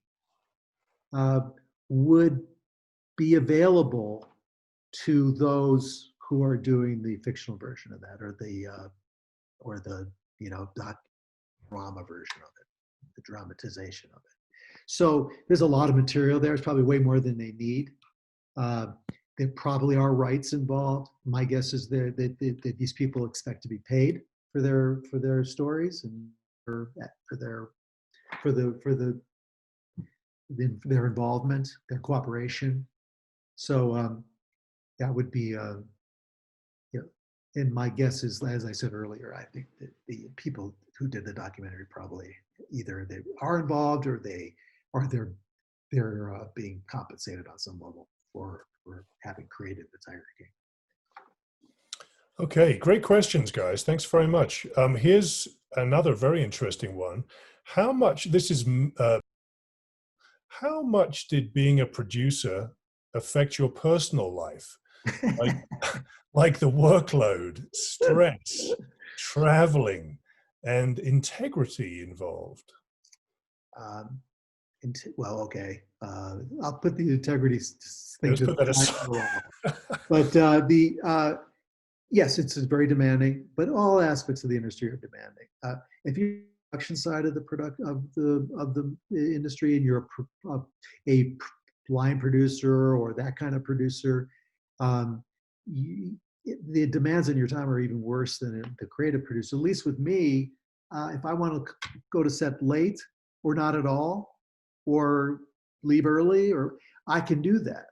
[SPEAKER 2] would be available to those who are doing the fictional version of that, or the drama version of it, the dramatization of it. So there's a lot of material there. It's probably way more than they need. There probably are rights involved. My guess is that these people expect to be paid for their stories and for their involvement, their cooperation. So that would be, and my guess is, as I said earlier, I think that the people who did the documentary probably either they are involved or they're being compensated on some level for having created the Tiger King.
[SPEAKER 1] Okay, great questions, guys. Thanks very much. Here's another very interesting one. How much did being a producer affect your personal life? Like the workload, stress, traveling, and integrity involved?
[SPEAKER 2] Well, okay. I'll put the integrity thing to
[SPEAKER 1] the
[SPEAKER 2] side. But yes, it's very demanding, but all aspects of the industry are demanding. If you're production side of the industry and you're a line producer or that kind of producer, the demands on your time are even worse than the creative producer. At least with me, if I want to go to set late or not at all, or leave early, or I can do that.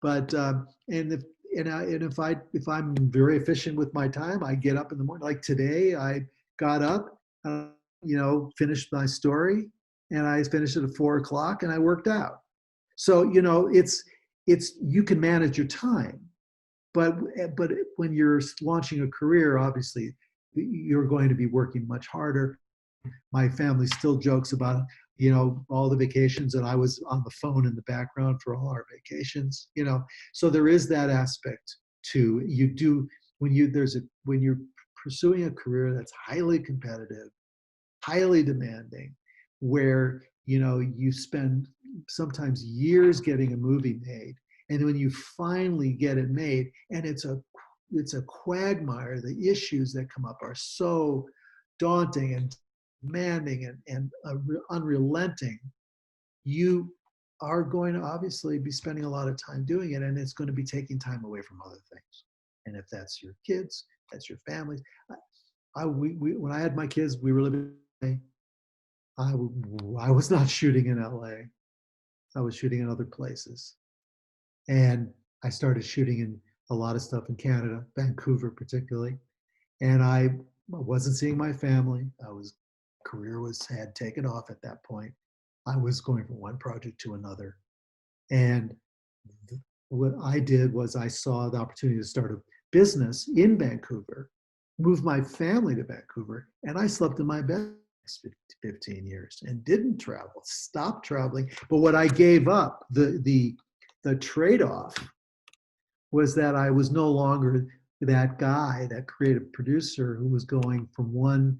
[SPEAKER 2] But if I'm very efficient with my time, I get up in the morning. Like today, I got up, finished my story, and I finished it at 4 o'clock, and I worked out. So it's you can manage your time, but when you're launching a career, obviously you're going to be working much harder. My family still jokes about all the vacations, and I was on the phone in the background for all our vacations. So there is that aspect to when you're pursuing a career that's highly competitive, highly demanding, where you spend sometimes years getting a movie made, and when you finally get it made, and it's a quagmire, the issues that come up are so daunting and demanding and unrelenting, you are going to obviously be spending a lot of time doing it, and it's going to be taking time away from other things. And if that's your kids, that's your family. When I had my kids, we were living in LA. I was not shooting in LA. I was shooting in other places. And I started shooting in a lot of stuff in Canada, Vancouver particularly. And I wasn't seeing my family. Career had taken off at that point. I was going from one project to another. And what I did was I saw the opportunity to start a business in Vancouver, moved my family to Vancouver, and I slept in my bed for 15 years and didn't travel, stopped traveling. But what I gave up, the trade-off, was that I was no longer that guy, that creative producer who was going from one,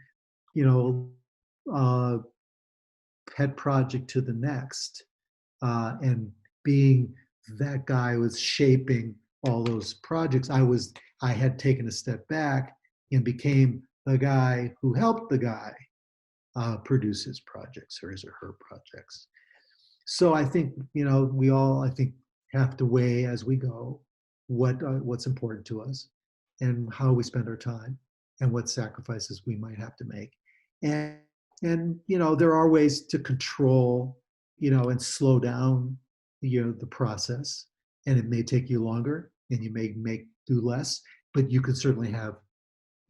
[SPEAKER 2] pet project to the next, and being that guy who was shaping all those projects. I had taken a step back and became the guy who helped the guy produce his projects or his or her projects. So I think, we all, I think, have to weigh as we go what's important to us and how we spend our time and what sacrifices we might have to make. And there are ways to control, and slow down, the process. And it may take you longer and you may do less, but you can certainly have,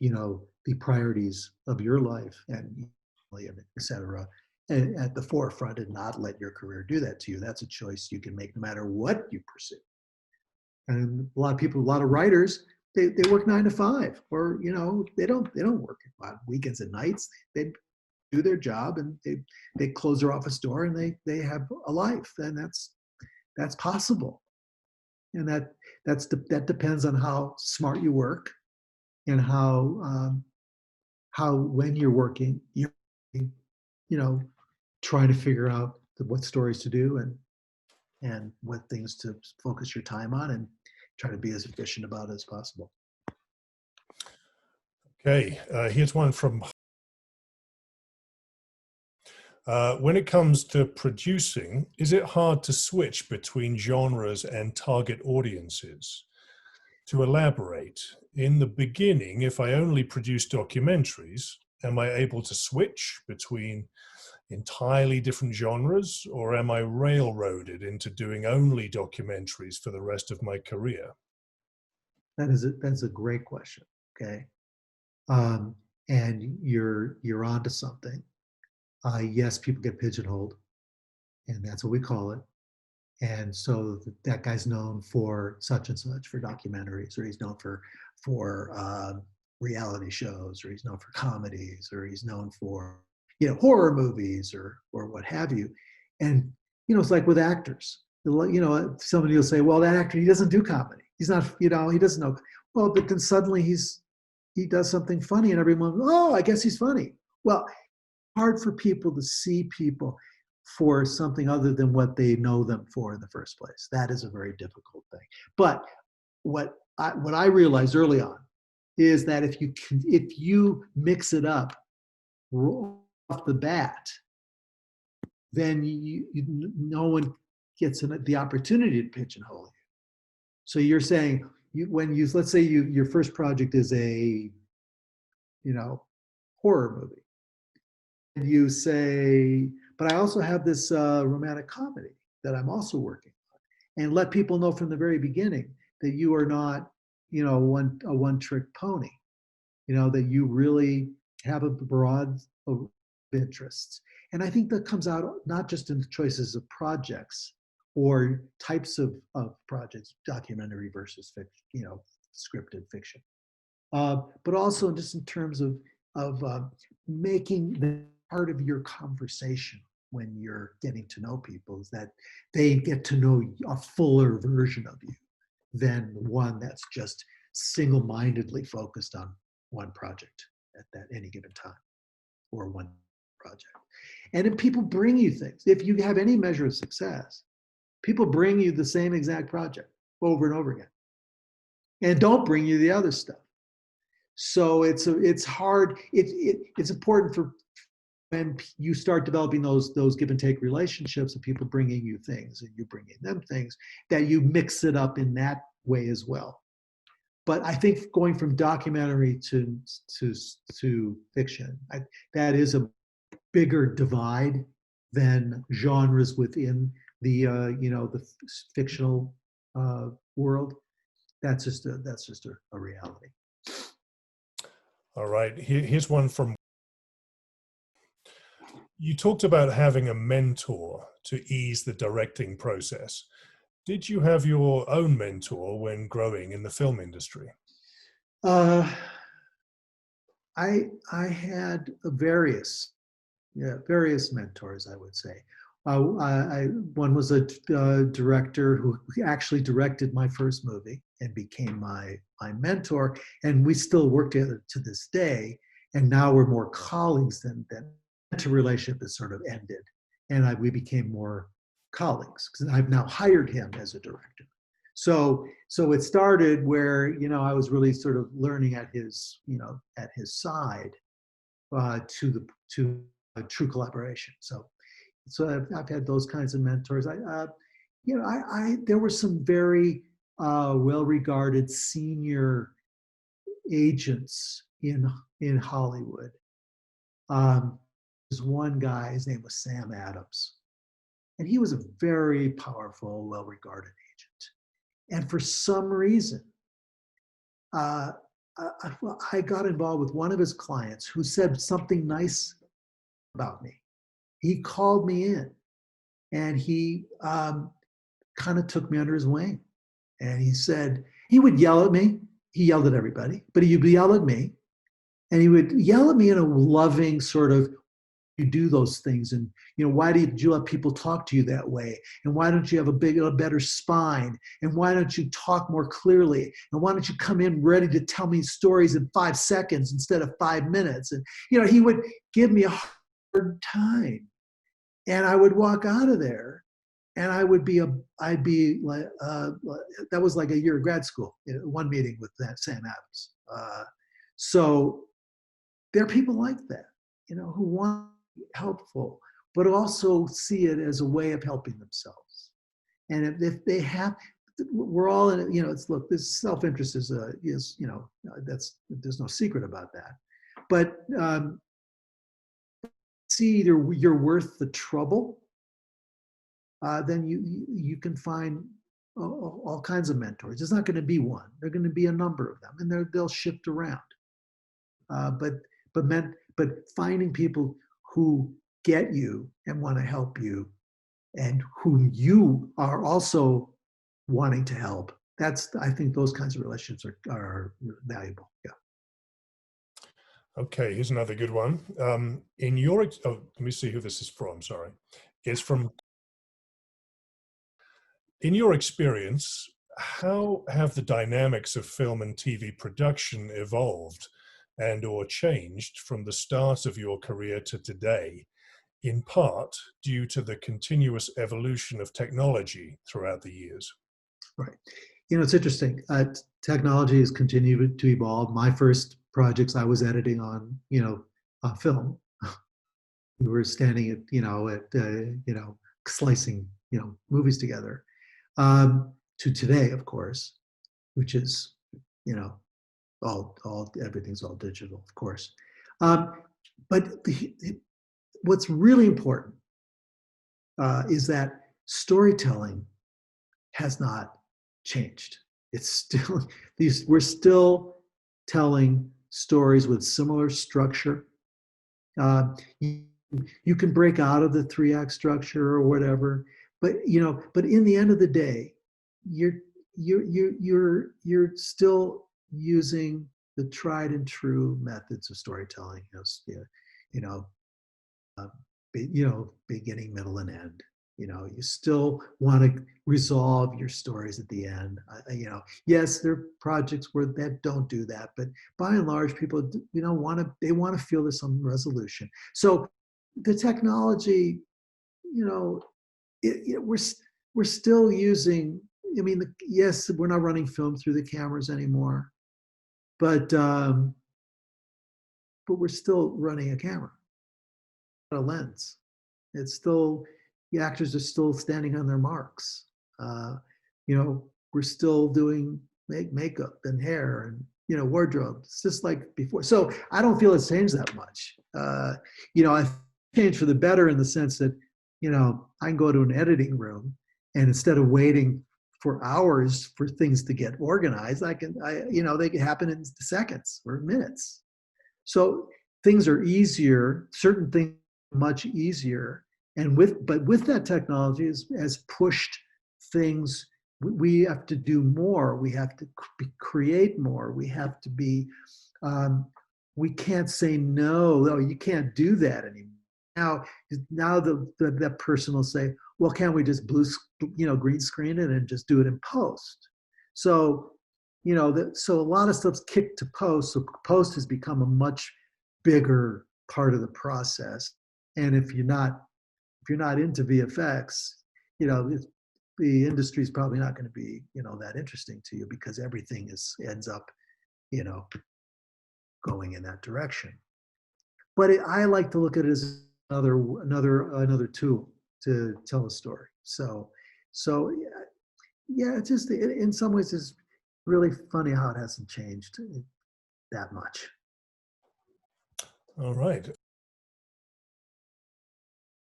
[SPEAKER 2] the priorities of your life and et cetera, at the forefront and not let your career do that to you. That's a choice you can make no matter what you pursue. And a lot of people, a lot of writers, they work 9 to 5, or they don't work on weekends and nights. They do their job and they close their office door and they have a life, and that's possible. And that depends on how smart you work and how when you're working, you're trying to figure out what stories to do and what things to focus your time on, and try to be as efficient about it as possible.
[SPEAKER 1] Okay, here's one from when it comes to producing, is it hard to switch between genres and target audiences? To elaborate, in the beginning, if I only produce documentaries, am I able to switch between entirely different genres, or am I railroaded into doing only documentaries for the rest of my career?
[SPEAKER 2] That's a great question. Okay, and you're onto something. Yes, people get pigeonholed, and that's what we call it. And so that guy's known for such and such, for documentaries, or he's known for reality shows, or he's known for comedies, or he's known for horror movies, or what have you. And it's like with actors. Somebody will say, well, that actor, he doesn't do comedy. He's not, he doesn't know. Well, but then suddenly he does something funny, and everyone, oh, I guess he's funny. Well, hard for people to see people for something other than what they know them for in the first place. That is a very difficult thing. But what I realized early on is that if you mix it up off the bat, then no one gets the opportunity to pigeonhole you. So you're saying let's say your first project is a horror movie, and you say, but I also have this romantic comedy that I'm also working on, and let people know from the very beginning that you are not a one-trick pony, that you really have a broad of interests. And I think that comes out not just in the choices of projects or types of projects, documentary versus fiction, scripted fiction, but also just in terms of making the part of your conversation when you're getting to know people, is that they get to know a fuller version of you than one that's just single-mindedly focused on one project at any given time, or one project. And then people bring you things. If you have any measure of success, people bring you the same exact project over and over again, and don't bring you the other stuff. So it's hard. It's important for when you start developing those give and take relationships of people bringing you things and you bringing them things, that you mix it up in that way as well. But I think going from documentary to fiction, that is a bigger divide than genres within the the fictional world. That's just a reality.
[SPEAKER 1] All right, here's one from. You talked about having a mentor to ease the directing process. Did you have your own mentor when growing in the film industry?
[SPEAKER 2] I had various mentors, I would say. One was a director who actually directed my first movie and became my mentor, and we still work together to this day. And now we're more colleagues than mentor relationship has sort of ended, and we became more colleagues, because I've now hired him as a director. So it started where, I was really sort of learning at his side, to true collaboration. So I've had those kinds of mentors. There were some very well-regarded senior agents in Hollywood. There's one guy, his name was Sam Adams, and he was a very powerful, well-regarded agent. And for some reason, I got involved with one of his clients who said something nice about me. He called me in, and he kind of took me under his wing. And he said, he would yell at me. He yelled at everybody, but he would yell at me. And he would yell at me in a loving sort of, you do those things, and why did you let people talk to you that way, and why don't you have a better spine, and why don't you talk more clearly, and why don't you come in ready to tell me stories in 5 seconds instead of 5 minutes. And he would give me a hard time, and I would walk out of there, and I'd be like, that was like a year of grad school, one meeting with that Sam Adams. So there are people like that, who want helpful, but also see it as a way of helping themselves. And if they have, we're all in it, look, this self-interest is there's no secret about that. But see you're worth the trouble, then you can find all kinds of mentors. There's not going to be one. There are going to be a number of them, and they'll shift around. But finding people who get you and want to help you, and whom you are also wanting to help, I think those kinds of relationships are valuable. Yeah.
[SPEAKER 1] Okay, here's another good one. Let me see who this is from. Sorry, it's from. In your experience, how have the dynamics of film and TV production evolved and/or changed from the start of your career to today, in part due to the continuous evolution of technology throughout the years?
[SPEAKER 2] Right. It's interesting. Technology has continued to evolve. My first projects I was editing on, on film. We were standing at, slicing, movies together. To today, of course, which is, everything's all digital, of course. But what's really important is that storytelling has not changed. It's still we're still telling stories with similar structure. You can break out of the 3-act structure or whatever, but in the end of the day, you're still using the tried and true methods of storytelling. Beginning, middle, and end. You still want to resolve your stories at the end. Yes, there are projects that don't do that, but by and large, people want to feel there's some resolution. So the technology, we're still using. Yes, we're not running film through the cameras anymore, but we're still running a camera, a lens. It's still, the actors are still standing on their marks. We're still doing makeup and hair and wardrobe. It's just like before. So I don't feel it's changed that much. I've changed for the better in the sense that I can go to an editing room, and instead of waiting for hours for things to get organized, they can happen in seconds or minutes. So things are easier. Certain things are much easier. And with that technology has pushed things. We have to do more. We have to create more. We have to be. We can't say no. Oh, you can't do that anymore. Now the person will say, well, can't we just green screen it and just do it in post? So so a lot of stuff's kicked to post. So post has become a much bigger part of the process. And if you're not into VFX, the industry is probably not going to be, that interesting to you because everything ends up, going in that direction. But I like to look at it as another tool to tell a story. So yeah, it's just in some ways it's really funny how it hasn't changed that much.
[SPEAKER 1] All right.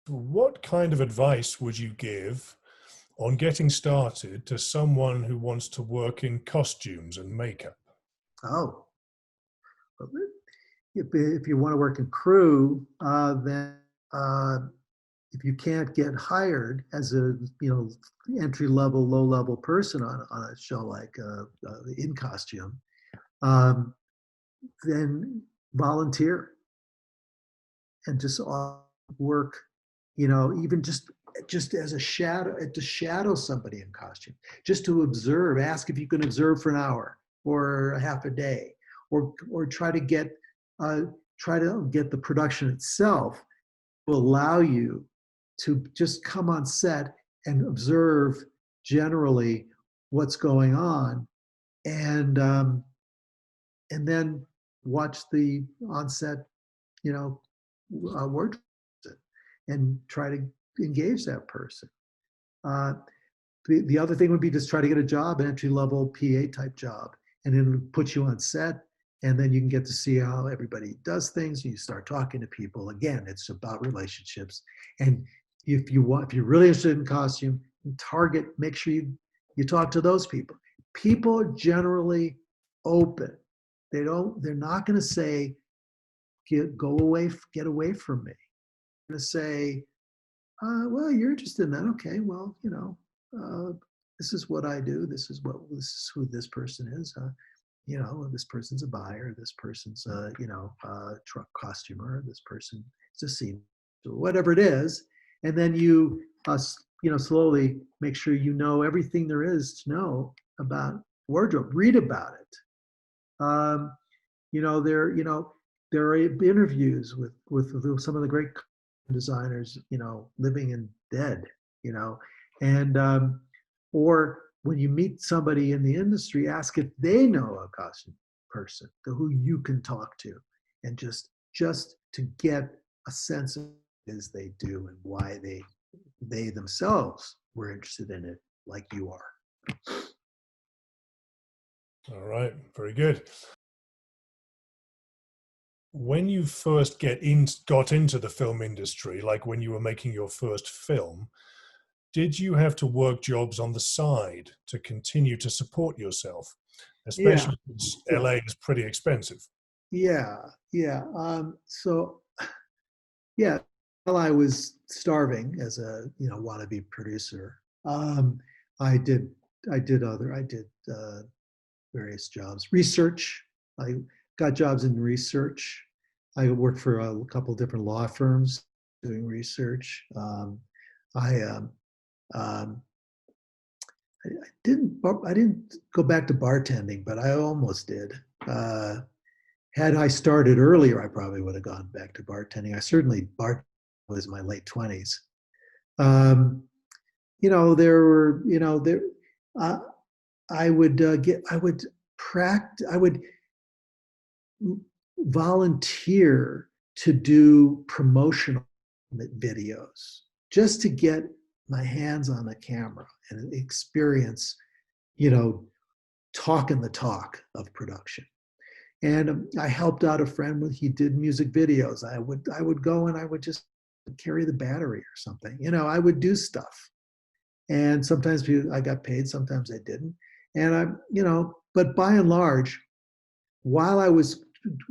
[SPEAKER 1] What kind of advice would you give on getting started to someone who wants to work in costumes and makeup?
[SPEAKER 2] Oh, well, if you want to work in crew, then if you can't get hired as a entry level, low level person on a show like In Costume, then volunteer and just work, even just as a shadow, to shadow somebody in costume, just to observe, ask if you can observe for an hour or a half a day, or try to get the production itself to allow you to just come on set and observe generally what's going on, and then watch the on-set, work and try to engage that person. The other thing would be just try to get a job, an entry-level PA type job, and then put you on set, and then you can get to see how everybody does things. You start talking to people. Again, it's about relationships. And if you're really interested in costume, make sure you talk to those people. People are generally open. They're not going to say, get away from me. They're going to say, well, you're interested in that. Okay, well, this is what I do. This is who this person is. This person's a buyer. This person's a truck costumer. This person is a scene, whatever it is. And then you slowly make sure you know everything there is to know about wardrobe. Read about it. There are interviews with some of the great designers, living and dead, and or when you meet somebody in the industry, ask if they know a costume person who you can talk to, and just to get a sense of what it is they do and why they themselves were interested in it, like you are.
[SPEAKER 1] All right, very good. When you first got into the film industry, like when you were making your first film, did you have to work jobs on the side to continue to support yourself, especially since LA is pretty expensive?
[SPEAKER 2] Yeah. So, yeah, while I was starving as a wannabe producer, I did various jobs. Research. I got jobs in research. I worked for a couple of different law firms doing research. I didn't go back to bartending, but I almost did. Had I started earlier, I probably would have gone back to bartending. I certainly was in my late 20s. I would volunteer to do promotional videos just to get my hands on the camera and experience, talking the talk of production. And I helped out a friend when he did music videos. I would go and I would just carry the battery or something. I would do stuff. And sometimes I got paid, sometimes I didn't. And but by and large, while I was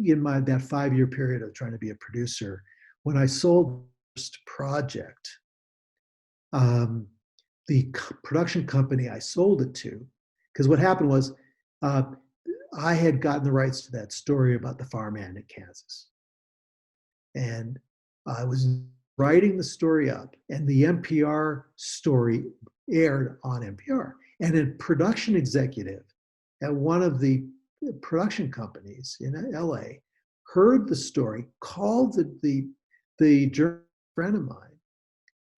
[SPEAKER 2] in that 5-year period of trying to be a producer, when I sold the first project, the production company I sold it to, because what happened was I had gotten the rights to that story about the farmhand in Kansas. And I was writing the story up, and the NPR story aired on NPR. And a production executive at one of the production companies in LA heard the story, called the journalist friend of mine,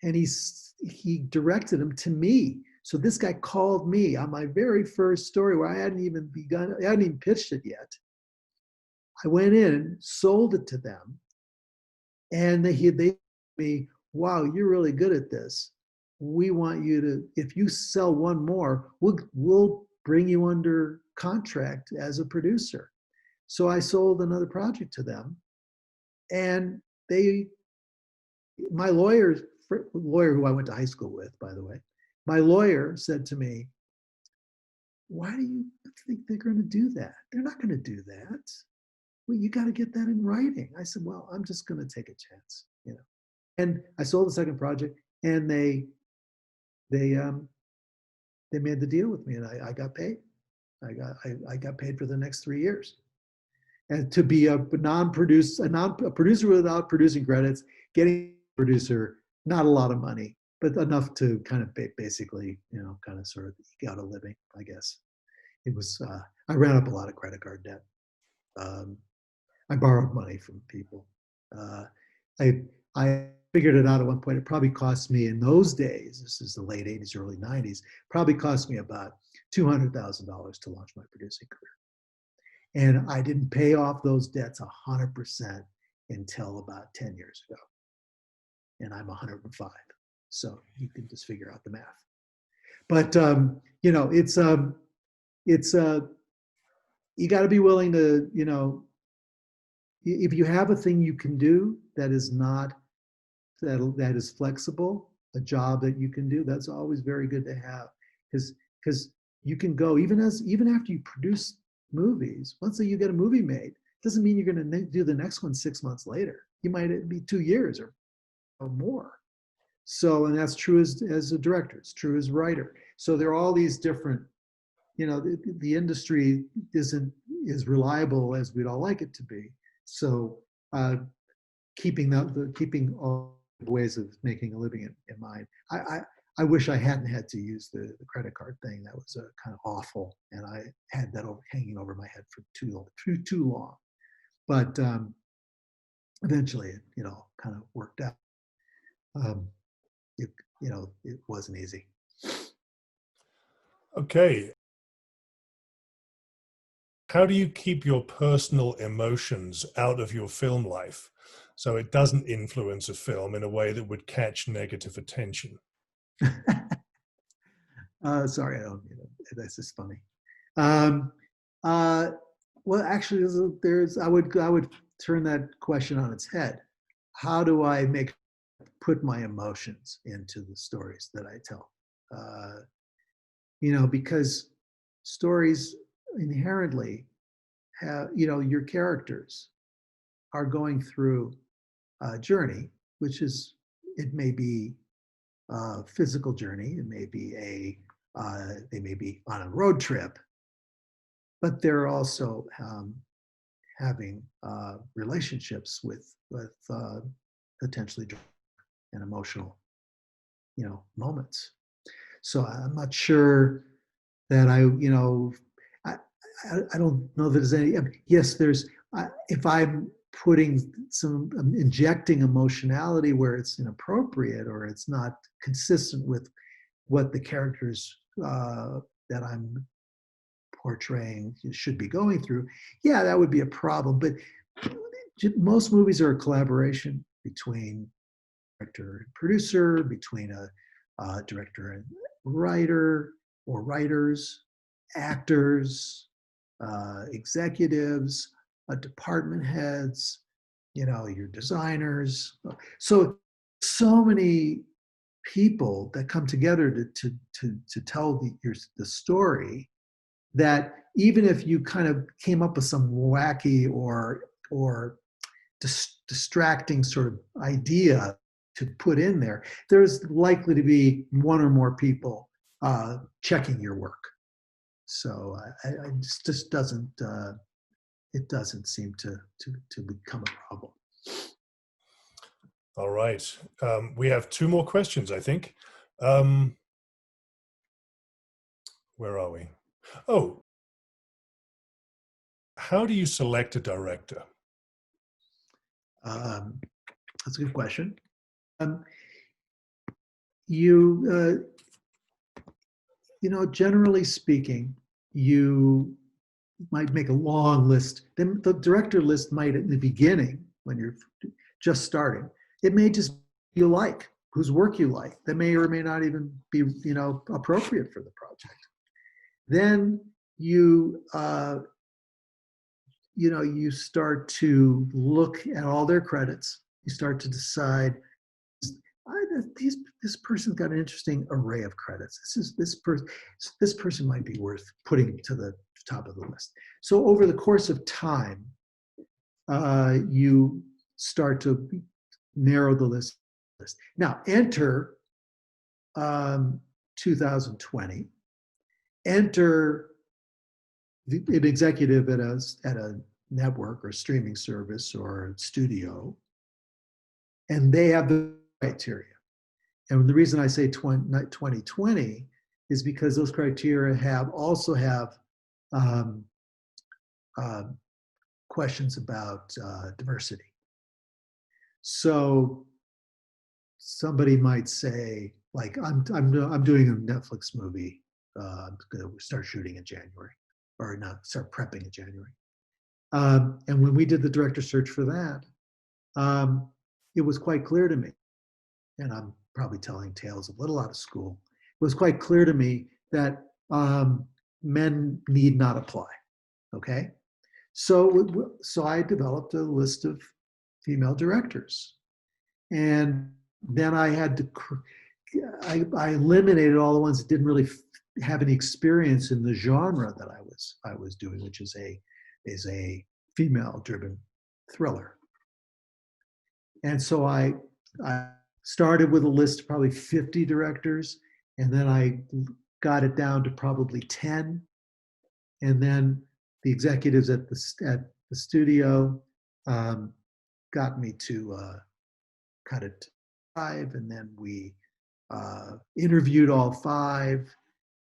[SPEAKER 2] and he directed him to me. So this guy called me on my very first story where I hadn't even pitched it yet. I went in, sold it to them, and they told me, wow, you're really good at this. We want you to, if you sell one more, we'll bring you under contract as a producer. So I sold another project to them, and my lawyer who I went to high school with, by the way, my lawyer said to me, why do you think they're going to do that? They're not going to do that. Well, you got to get that in writing. I said, well, I'm just going to take a chance, you know. And I sold the second project, and they made the deal with me, and I got paid. I got paid for the next 3 years. And to be a producer without producing credits, getting a producer, not a lot of money, but enough to kind of basically, you know, kind of sort of eke out a living, I guess. It was, I ran up a lot of credit card debt. I borrowed money from people. I figured it out at one point. It probably cost me in those days, this is the late 80s, early 90s, probably cost me about $200,000 to launch my producing career. And I didn't pay off those debts 100% until about 10 years ago. And I'm 105. So you can just figure out the math. But, you know, you got to be willing to, you know, if you have a thing you can do that is not, that is flexible, a job that you can do, that's always very good to have. Because you can go, even after you produce movies, once you get a movie made, doesn't mean you're going to do the next one 6 months later. You might be 2 years or more. So, and that's true as a director, it's true as a writer. So there are all these different, you know, the industry isn't as reliable as we'd all like it to be. So keeping all ways of making a living in mind. I wish I hadn't had to use the credit card thing. That was kind of awful, and I had that hanging over my head for too long. But eventually, it, you know, kind of worked out. You know, it wasn't easy.
[SPEAKER 1] Okay. How do you keep your personal emotions out of your film life so it doesn't influence a film in a way that would catch negative attention?
[SPEAKER 2] Sorry, I don't. You know, that's just funny. Well, actually, I would turn that question on its head. How do I put my emotions into the stories that I tell? You know, because stories inherently have, you know, your characters are going through a journey, which is, it may be a physical journey, it may be they may be on a road trip, but they're also having relationships with potentially and emotional, you know, moments. So I'm not sure that you know, I don't know that there's any. Yes, there's. If I'm injecting emotionality where it's inappropriate or it's not consistent with what the characters that I'm portraying should be going through, yeah, that would be a problem. But most movies are a collaboration between director and producer, between a director and writer or writers, actors, executives, department heads, you know, your designers. So many people that come together to tell the story, that even if you kind of came up with some wacky or distracting sort of idea to put in there, there's likely to be one or more people checking your work. So it just doesn't it doesn't seem to become a problem.
[SPEAKER 1] All right. We have 2 more questions, I think. Where are we? Oh, how do you select a director?
[SPEAKER 2] That's a good question. you, generally speaking, you might make a long list. Then the director list might, in the beginning, when you're just starting, it may just be you like, whose work you like. That may or may not even be, appropriate for the project. Then you, you start to look at all their credits. You start to decide, this person's got an interesting array of credits. This person might be worth putting to the top of the list. So over the course of time, you start to narrow the list. Now enter 2020. Enter an executive at a network or streaming service or studio, and they have the criteria. And the reason I say 2020 is because those criteria also have questions about diversity. So somebody might say, like, I'm doing a Netflix movie. I'm going to start shooting in January, or not, start prepping in January. And when we did the director search for that, it was quite clear to me, and I'm probably telling tales a little out of school, it was quite clear to me that men need not apply, okay? So I developed a list of female directors. And then I had to, I eliminated all the ones that didn't really have any experience in the genre that I was doing, which is a female-driven thriller. And so I started with a list of probably 50 directors, and then I got it down to probably 10. And then the executives at the studio got me to cut it to 5, and then we interviewed all 5,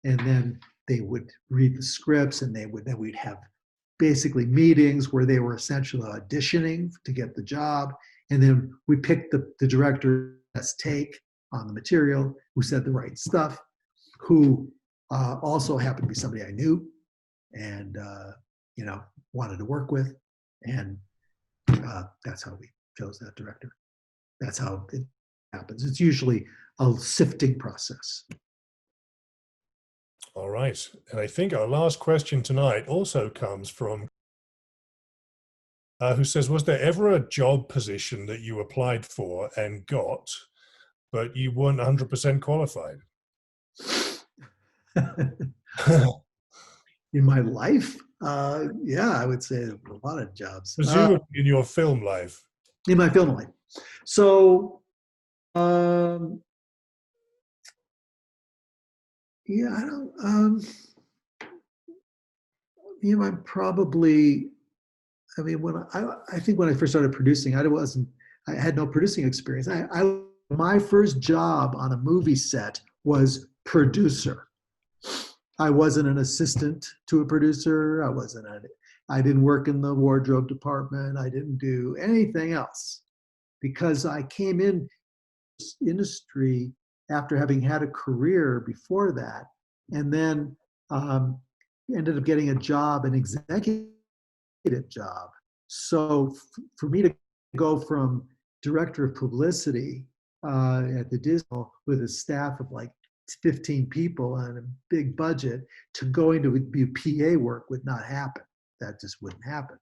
[SPEAKER 2] and then they would read the scripts, and then we'd have basically meetings where they were essentially auditioning to get the job. And then we picked the director's best take on the material, who said the right stuff, who also happened to be somebody I knew and wanted to work with. And that's how we chose that director. That's how it happens. It's usually a sifting process.
[SPEAKER 1] All right. And I think our last question tonight also comes from who says, was there ever a job position that you applied for and got, but you weren't 100% qualified?
[SPEAKER 2] In my life? Yeah, I would say a lot of jobs.
[SPEAKER 1] Presumably in your film life.
[SPEAKER 2] In my film life. So, yeah, I don't, I'm probably, I think when I first started producing, I had no producing experience. My first job on a movie set was producer. I wasn't an assistant to a producer. I didn't work in the wardrobe department. I didn't do anything else because I came in this industry after having had a career before that, and then ended up getting a job, an executive job. So for me to go from director of publicity at the Disney with a staff of like 15 people and a big budget to going to be PA work would not happen. That just wouldn't happen.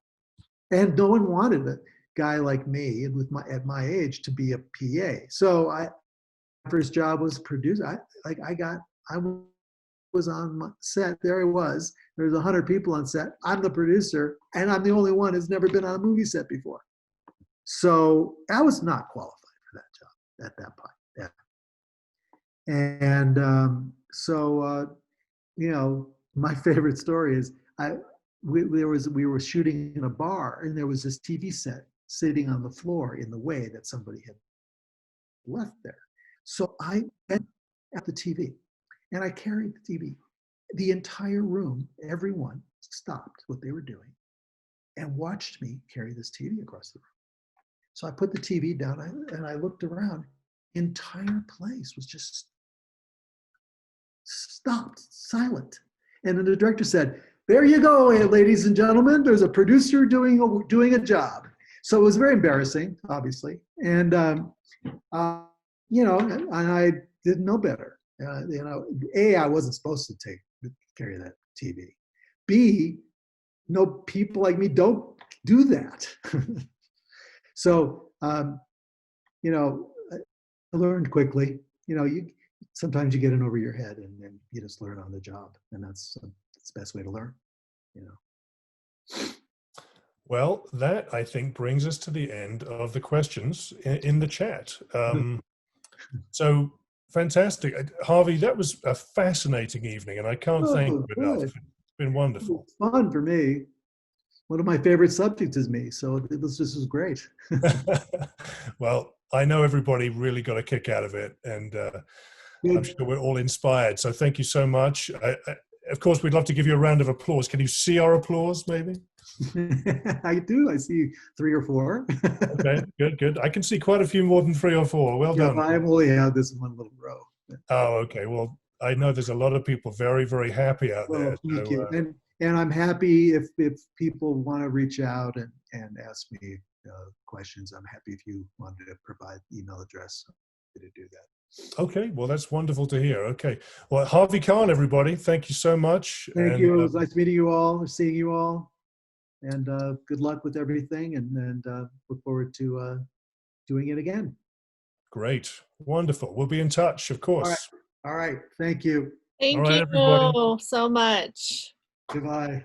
[SPEAKER 2] And no one wanted a guy like me at my age to be a PA. So my first job was producer. I was on my set. There I was. There's 100 people on set. I'm the producer, and I'm the only one who's never been on a movie set before. So I was not qualified for that job at that point. Yeah. And my favorite story is we were shooting in a bar, and there was this TV set sitting on the floor in the way that somebody had left there. So I went at the TV, and I carried the TV. The entire room, everyone stopped what they were doing and watched me carry this TV across the room. So I put the TV down, and I looked around. The entire place was just stopped, silent. And then the director said, "There you go, ladies and gentlemen. There's a producer doing a job." So it was very embarrassing, obviously. And, you know, and I didn't know better. You know, A, I wasn't supposed to carry that TV. B, no, people like me don't do that. So, you know, I learned quickly. You know, sometimes you get in over your head, and then you just learn on the job, and that's the best way to learn. You know.
[SPEAKER 1] Well, that I think brings us to the end of the questions in the chat. So fantastic, Harvey. That was a fascinating evening, and I can't thank you enough.
[SPEAKER 2] Good.
[SPEAKER 1] It's been wonderful.
[SPEAKER 2] It's fun for me. One of my favorite subjects is me, so this is great.
[SPEAKER 1] Well, I know everybody really got a kick out of it, and I'm sure we're all inspired. So thank you so much. Of course, we'd love to give you a round of applause. Can you see our applause, maybe?
[SPEAKER 2] I do. I see 3 or 4.
[SPEAKER 1] Okay, good. I can see quite a few more than 3 or 4. Well done.
[SPEAKER 2] I only have this one little row.
[SPEAKER 1] Oh, okay. Well, I know there's a lot of people very, very happy out there.
[SPEAKER 2] Thank you. And I'm happy if people want to reach out and ask me questions. I'm happy if you wanted to provide email address to do that.
[SPEAKER 1] Okay, well, that's wonderful to hear. Okay, well, Harvey Kahn, everybody, thank you so much.
[SPEAKER 2] Thank you. It was nice meeting you all, seeing you all, and good luck with everything. And look forward to doing it again.
[SPEAKER 1] Great, wonderful. We'll be in touch, of course.
[SPEAKER 2] All right. Thank you.
[SPEAKER 4] Thank
[SPEAKER 1] All right,
[SPEAKER 4] you
[SPEAKER 1] everybody.
[SPEAKER 4] so much.
[SPEAKER 2] Goodbye.